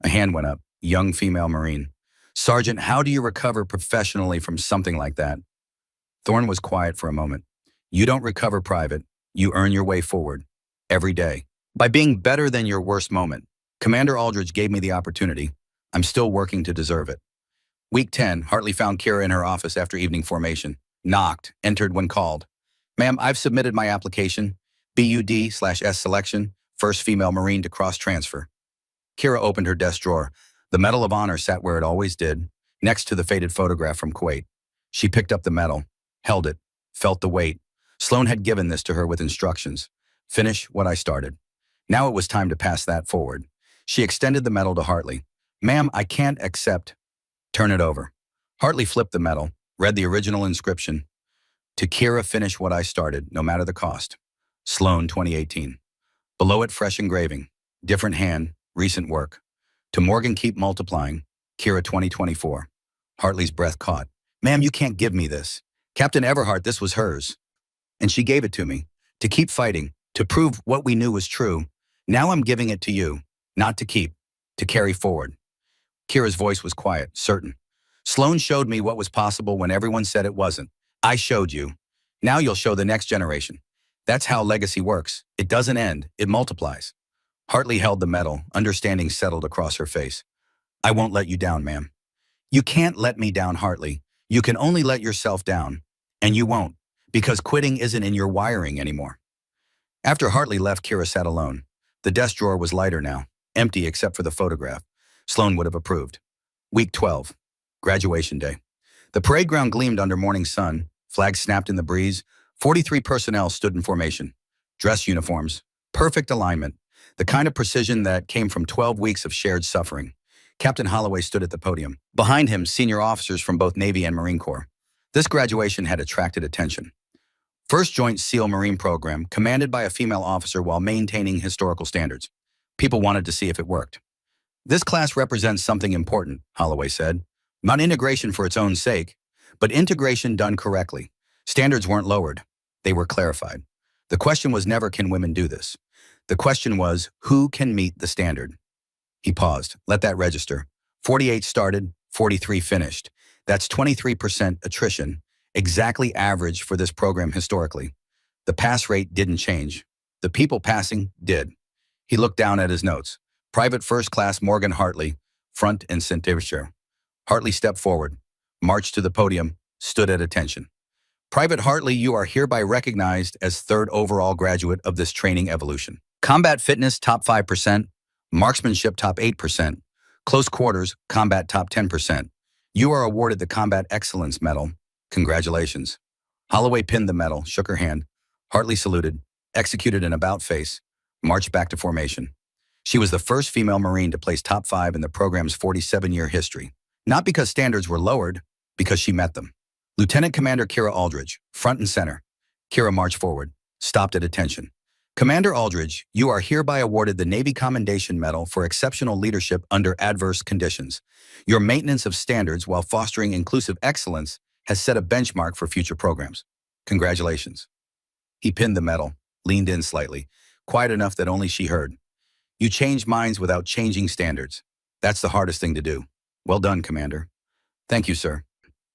A hand went up, young female Marine. Sergeant, how do you recover professionally from something like that? Thorne was quiet for a moment. You don't recover, Private. You earn your way forward. Every day. By being better than your worst moment. Commander Aldridge gave me the opportunity. I'm still working to deserve it. Week 10, Hartley found Kira in her office after evening formation. Knocked, entered when called. Ma'am, I've submitted my application. BUD/S selection, first female Marine to cross-transfer. Kira opened her desk drawer. The Medal of Honor sat where it always did, next to the faded photograph from Kuwait. She picked up the medal, held it, felt the weight. Sloan had given this to her with instructions. Finish what I started. Now it was time to pass that forward. She extended the medal to Hartley. Ma'am, I can't accept. Turn it over. Hartley flipped the medal, read the original inscription. To Kira, finish what I started, no matter the cost. Sloan, 2018. Below it, fresh engraving. Different hand, recent work. To Morgan, keep multiplying. Kira, 2024. Hartley's breath caught. Ma'am, you can't give me this. Captain Everhart, this was hers. And she gave it to me. To keep fighting. To prove what we knew was true. Now I'm giving it to you. Not to keep. To carry forward. Kira's voice was quiet, certain. Sloan showed me what was possible when everyone said it wasn't. I showed you. Now you'll show the next generation. That's how legacy works. It doesn't end, it multiplies. Hartley held the medal, understanding settled across her face. I won't let you down, ma'am. You can't let me down, Hartley. You can only let yourself down. And you won't, because quitting isn't in your wiring anymore. After Hartley left, Kira sat alone. The desk drawer was lighter now, empty except for the photograph. Sloan would have approved. Week 12. Graduation day. The parade ground gleamed under morning sun. Flags snapped in the breeze. 43 personnel stood in formation. Dress uniforms. Perfect alignment. The kind of precision that came from 12 weeks of shared suffering. Captain Holloway stood at the podium. Behind him, senior officers from both Navy and Marine Corps. This graduation had attracted attention. First Joint SEAL Marine Program, commanded by a female officer while maintaining historical standards. People wanted to see if it worked. This class represents something important, Holloway said. Not integration for its own sake, but integration done correctly. Standards weren't lowered. They were clarified. The question was never, can women do this? The question was, who can meet the standard? He paused. Let that register. 48 started, 43 finished. That's 23% attrition, exactly average for this program historically. The pass rate didn't change. The people passing did. He looked down at his notes. Private First Class Morgan Hartley, front and center. Hartley stepped forward, marched to the podium, stood at attention. Private Hartley, you are hereby recognized as third overall graduate of this training evolution. Combat fitness, top 5%. Marksmanship, top 8%. Close quarters, combat, top 10%. You are awarded the Combat Excellence Medal. Congratulations. Holloway pinned the medal, shook her hand. Hartley saluted, executed an about-face, marched back to formation. She was the first female Marine to place top 5 in the program's 47-year history. Not because standards were lowered, because she met them. Lieutenant Commander Kira Aldridge, front and center. Kira marched forward, stopped at attention. Commander Aldridge, you are hereby awarded the Navy Commendation Medal for exceptional leadership under adverse conditions. Your maintenance of standards while fostering inclusive excellence has set a benchmark for future programs. Congratulations. He pinned the medal, leaned in slightly, quiet enough that only she heard. You changed minds without changing standards. That's the hardest thing to do. Well done, Commander. Thank you, sir.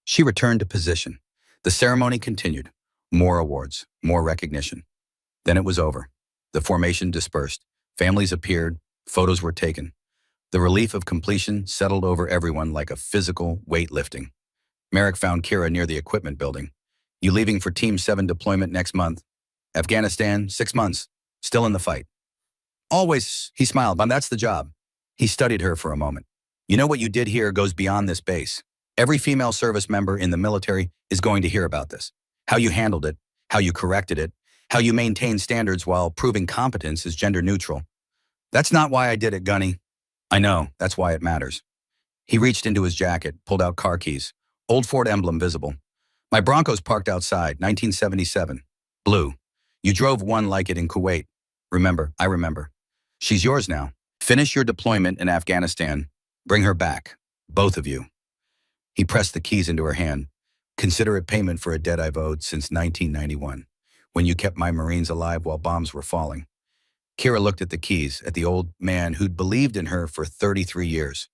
She returned to position. The ceremony continued. More awards, more recognition. Then it was over. The formation dispersed. Families appeared. Photos were taken. The relief of completion settled over everyone like a physical weight lifting. Merrick found Kira near the equipment building. You leaving for Team 7 deployment next month? Afghanistan, 6 months. Still in the fight. Always, he smiled, but that's the job. He studied her for a moment. You know what you did here goes beyond this base. Every female service member in the military is going to hear about this. How you handled it, how you corrected it, how you maintain standards while proving competence is gender neutral. That's not why I did it, Gunny. I know, that's why it matters. He reached into his jacket, pulled out car keys. Old Ford emblem visible. My Bronco's parked outside, 1977. Blue. You drove one like it in Kuwait. Remember, I remember. She's yours now. Finish your deployment in Afghanistan. Bring her back. Both of you. He pressed the keys into her hand. Consider it payment for a debt I've owed since 1991, when you kept my Marines alive while bombs were falling. Kira looked at the keys, at the old man who'd believed in her for 33 years.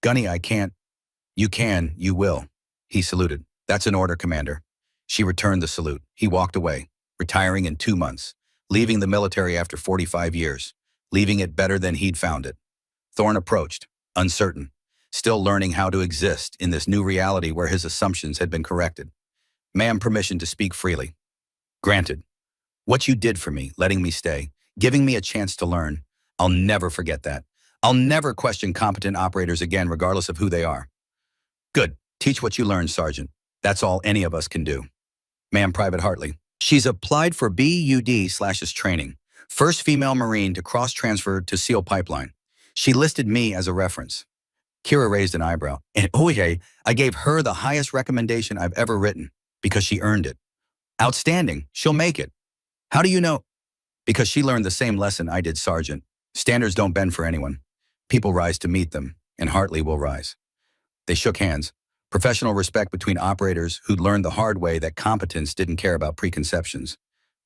Gunny, I can't. You can, you will. He saluted. That's an order, Commander. She returned the salute. He walked away, retiring in 2 months, leaving the military after 45 years, leaving it better than he'd found it. Thorne approached, uncertain, still learning how to exist in this new reality where his assumptions had been corrected. Ma'am, permission to speak freely. Granted. What you did for me, letting me stay, giving me a chance to learn, I'll never forget that. I'll never question competent operators again, regardless of who they are. Good. Teach what you learned, Sergeant. That's all any of us can do. Ma'am, Private Hartley. She's applied for BUD/is training. First female Marine to cross-transfer to SEAL Pipeline. She listed me as a reference. Kira raised an eyebrow. And oh yeah, I gave her the highest recommendation I've ever written because she earned it. Outstanding. She'll make it. How do you know? Because she learned the same lesson I did, Sergeant. Standards don't bend for anyone. People rise to meet them, and Hartley will rise. They shook hands. Professional respect between operators who'd learned the hard way that competence didn't care about preconceptions.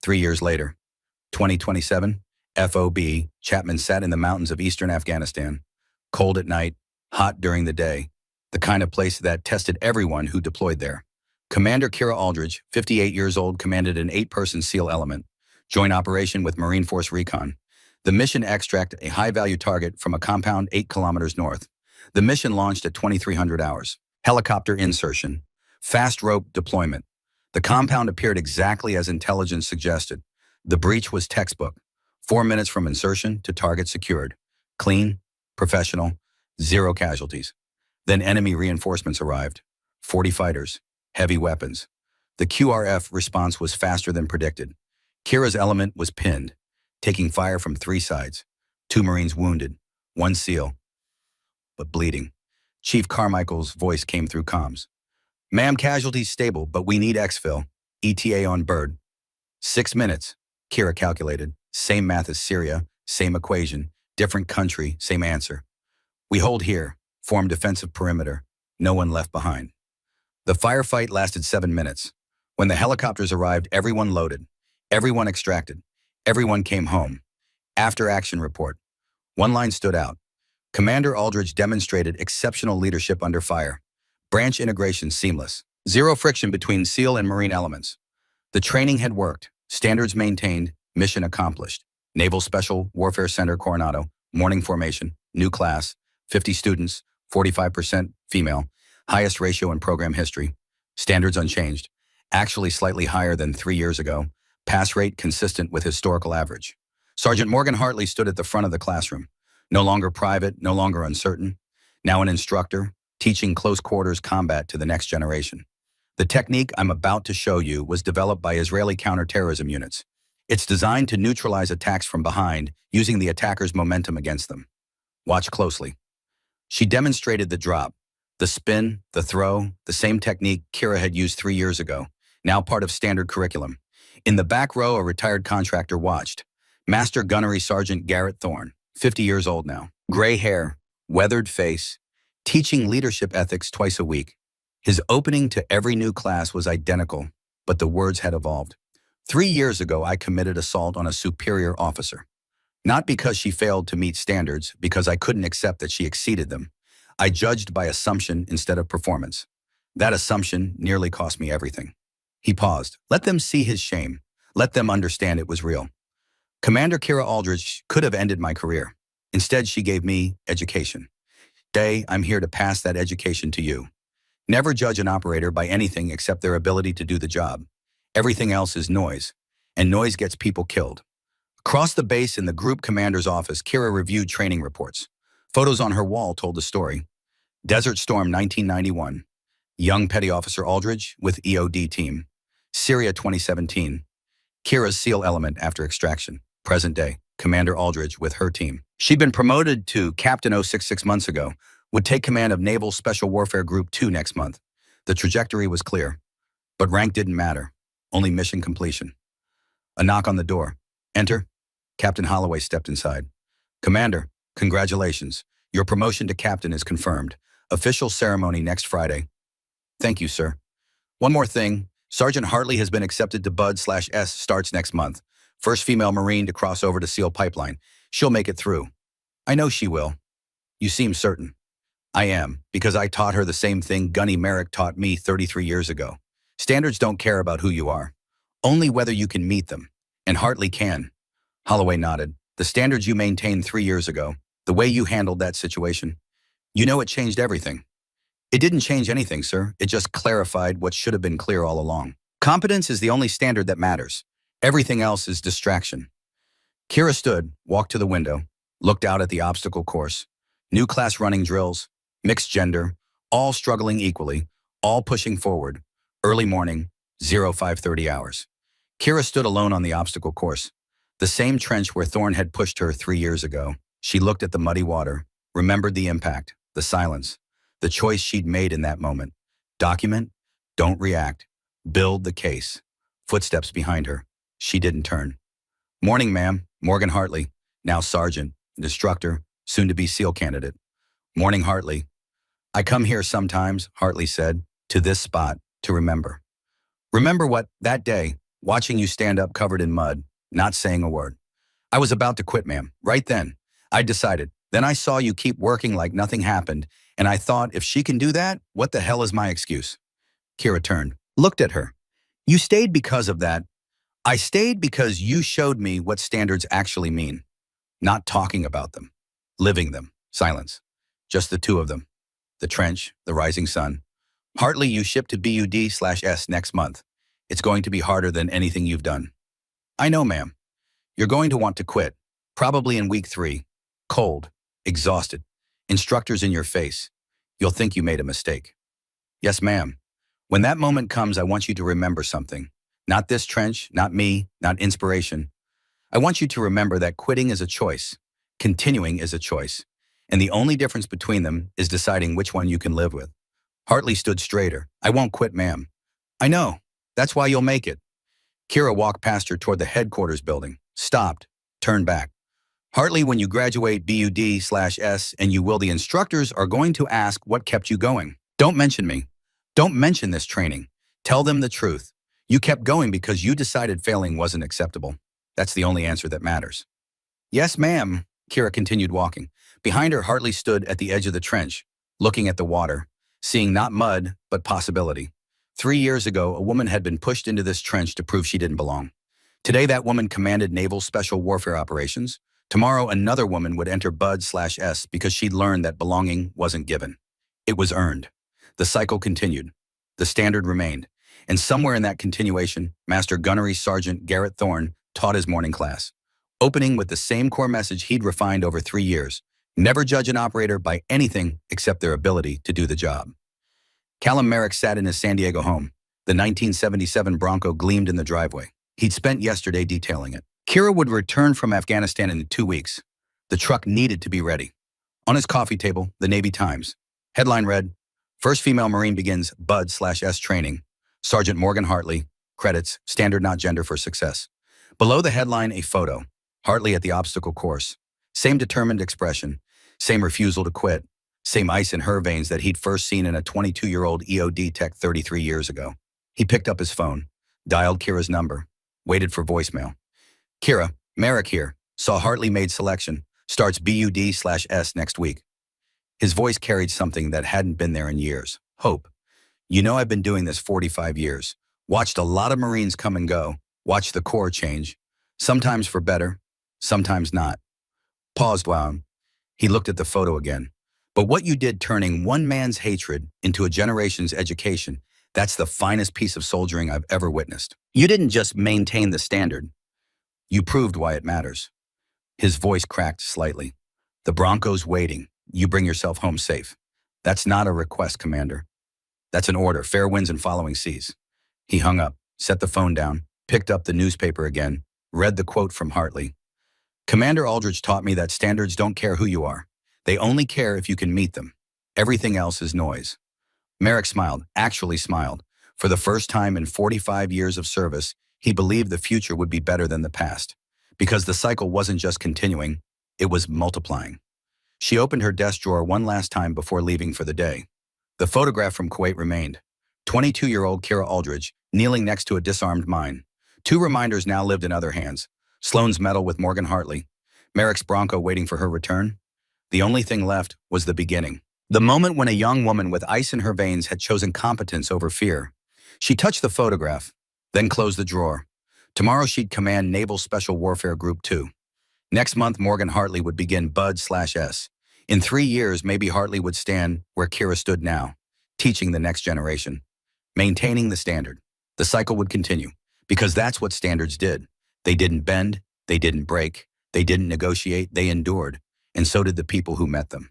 3 years later, 2027, FOB, Chapman sat in the mountains of eastern Afghanistan. Cold at night, hot during the day. The kind of place that tested everyone who deployed there. Commander Kira Aldridge, 58 years old, commanded an 8-person SEAL element. Joint operation with Marine Force Recon. The mission extract a high-value target from a compound 8 kilometers north. The mission launched at 2300 hours. Helicopter insertion. Fast rope deployment. The compound appeared exactly as intelligence suggested. The breach was textbook. 4 minutes from insertion to target secured. Clean, professional, 0 casualties. Then enemy reinforcements arrived. 40 fighters, heavy weapons. The QRF response was faster than predicted. Kira's element was pinned, taking fire from 3 sides. 2 Marines wounded, 1 SEAL, but bleeding. Chief Carmichael's voice came through comms. Ma'am, casualties stable, but we need exfil. ETA on bird. 6 minutes, Kira calculated. Same math as Syria, same equation, different country, same answer. We hold here, form defensive perimeter, no one left behind. The firefight lasted 7 minutes. When the helicopters arrived, everyone loaded, everyone extracted, everyone came home. After action report. One line stood out. Commander Aldridge demonstrated exceptional leadership under fire. Branch integration seamless. 0 friction between SEAL and Marine elements. The training had worked. Standards maintained. Mission accomplished. Naval Special Warfare Center, Coronado. Morning formation. New class. 50 students. 45% female. Highest ratio in program history. Standards unchanged. Actually slightly higher than 3 years ago. Pass rate consistent with historical average. Sergeant Morgan Hartley stood at the front of the classroom. No longer private, no longer uncertain. Now an instructor, teaching close quarters combat to the next generation. The technique I'm about to show you was developed by Israeli counterterrorism units. It's designed to neutralize attacks from behind, using the attacker's momentum against them. Watch closely. She demonstrated the drop, the spin, the throw, the same technique Kira had used 3 years ago, now part of standard curriculum. In the back row, a retired contractor watched. Master Gunnery Sergeant Garrett Thorne, 50 years old now. Gray hair, weathered face, teaching leadership ethics twice a week. His opening to every new class was identical, but the words had evolved. 3 years ago, I committed assault on a superior officer. Not because she failed to meet standards, because I couldn't accept that she exceeded them. I judged by assumption instead of performance. That assumption nearly cost me everything. He paused. Let them see his shame. Let them understand it was real. Commander Kira Aldridge could have ended my career. Instead, she gave me education. Today, I'm here to pass that education to you. Never judge an operator by anything except their ability to do the job. Everything else is noise, and noise gets people killed. Across the base in the group commander's office, Kira reviewed training reports. Photos on her wall told the story. Desert Storm 1991. Young Petty Officer Aldridge with EOD team. Syria 2017. Kira's SEAL element after extraction. Present day. Commander Aldridge with her team. She'd been promoted to Captain 066 months ago, would take command of Naval Special Warfare Group 2 next month. The trajectory was clear. But rank didn't matter. Only mission completion. A knock on the door. Enter. Captain Holloway stepped inside. Commander, congratulations. Your promotion to captain is confirmed. Official ceremony next Friday. Thank you, sir. One more thing. Sergeant Hartley has been accepted to Bud/S starts next month. First female Marine to cross over to SEAL Pipeline. She'll make it through. I know she will. You seem certain. I am, because I taught her the same thing Gunny Merrick taught me 33 years ago. Standards don't care about who you are, only whether you can meet them. And Hartley can. Holloway nodded. The standards you maintained 3 years ago, the way you handled that situation, you know it changed everything. It didn't change anything, sir. It just clarified what should have been clear all along. Competence is the only standard that matters. Everything else is distraction. Kira stood, walked to the window, looked out at the obstacle course. New class running drills, mixed gender, all struggling equally, all pushing forward. Early morning, 05:30 hours. Kira stood alone on the obstacle course. The same trench where Thorne had pushed her 3 years ago. She looked at the muddy water, remembered the impact, the silence, the choice she'd made in that moment. Document, don't react. Build the case. Footsteps behind her. She didn't turn. Morning, ma'am. Morgan Hartley, now sergeant, instructor, soon-to-be SEAL candidate. Morning, Hartley. I come here sometimes, Hartley said, to this spot, to remember. Remember what, that day, watching you stand up covered in mud, not saying a word. I was about to quit, ma'am, right then. I decided. Then I saw you keep working like nothing happened, and I thought, if she can do that, what the hell is my excuse? Kira turned, looked at her. You stayed because of that. I stayed because you showed me what standards actually mean. Not talking about them. Living them. Silence. Just the two of them. The trench, the rising sun. Hartley, you ship to BUD/S next month. It's going to be harder than anything you've done. I know, ma'am. You're going to want to quit. Probably in week 3. Cold. Exhausted. Instructors in your face. You'll think you made a mistake. Yes, ma'am. When that moment comes, I want you to remember something. Not this trench, not me, not inspiration. I want you to remember that quitting is a choice. Continuing is a choice. And the only difference between them is deciding which one you can live with. Hartley stood straighter. I won't quit, ma'am. I know. That's why you'll make it. Kira walked past her toward the headquarters building, stopped, turned back. Hartley, when you graduate BUD/S and you will, the instructors are going to ask what kept you going. Don't mention me. Don't mention this training. Tell them the truth. You kept going because you decided failing wasn't acceptable. That's the only answer that matters. Yes, ma'am. Kira continued walking. Behind her, Hartley stood at the edge of the trench, looking at the water, seeing not mud, but possibility. 3 years ago, a woman had been pushed into this trench to prove she didn't belong. Today, that woman commanded naval special warfare operations. Tomorrow, another woman would enter BUD/S because she'd learned that belonging wasn't given. It was earned. The cycle continued. The standard remained. And somewhere in that continuation, Master Gunnery Sergeant Garrett Thorne taught his morning class, opening with the same core message he'd refined over 3 years. Never judge an operator by anything except their ability to do the job. Callum Merrick sat in his San Diego home. The 1977 Bronco gleamed in the driveway. He'd spent yesterday detailing it. Kira would return from Afghanistan in 2 weeks. The truck needed to be ready. On his coffee table, the Navy Times. Headline read, First female Marine begins BUD/S training. Sergeant Morgan Hartley. Credits, standard not gender for success. Below the headline, a photo. Hartley at the obstacle course. Same determined expression. Same refusal to quit. Same ice in her veins that he'd first seen in a 22-year-old EOD tech 33 years ago. He picked up his phone, dialed Kira's number, waited for voicemail. Kira, Merrick here. Saw Hartley made selection. Starts BUD/S next week. His voice carried something that hadn't been there in years. Hope. You know I've been doing this 45 years. Watched a lot of Marines come and go. Watched the Corps change. Sometimes for better, sometimes not. Paused while he looked at the photo again. But what you did turning one man's hatred into a generation's education, that's the finest piece of soldiering I've ever witnessed. You didn't just maintain the standard. You proved why it matters. His voice cracked slightly. The Bronco's waiting. You bring yourself home safe. That's not a request, Commander. That's an order. Fair winds and following seas. He hung up, set the phone down, picked up the newspaper again, read the quote from Hartley. Commander Aldridge taught me that standards don't care who you are. They only care if you can meet them. Everything else is noise. Merrick smiled, actually smiled. For the first time in 45 years of service, he believed the future would be better than the past. Because the cycle wasn't just continuing, it was multiplying. She opened her desk drawer one last time before leaving for the day. The photograph from Kuwait remained. 22-year-old Kira Aldridge, kneeling next to a disarmed mine. 2 reminders now lived in other hands. Sloan's medal with Morgan Hartley. Merrick's Bronco waiting for her return. The only thing left was the beginning. The moment when a young woman with ice in her veins had chosen competence over fear. She touched the photograph, then closed the drawer. Tomorrow she'd command Naval Special Warfare Group 2. Next month, Morgan Hartley would begin BUD/S. In 3 years, maybe Hartley would stand where Kira stood now, teaching the next generation, maintaining the standard. The cycle would continue, because that's what standards did. They didn't bend, they didn't break, they didn't negotiate, they endured, and so did the people who met them.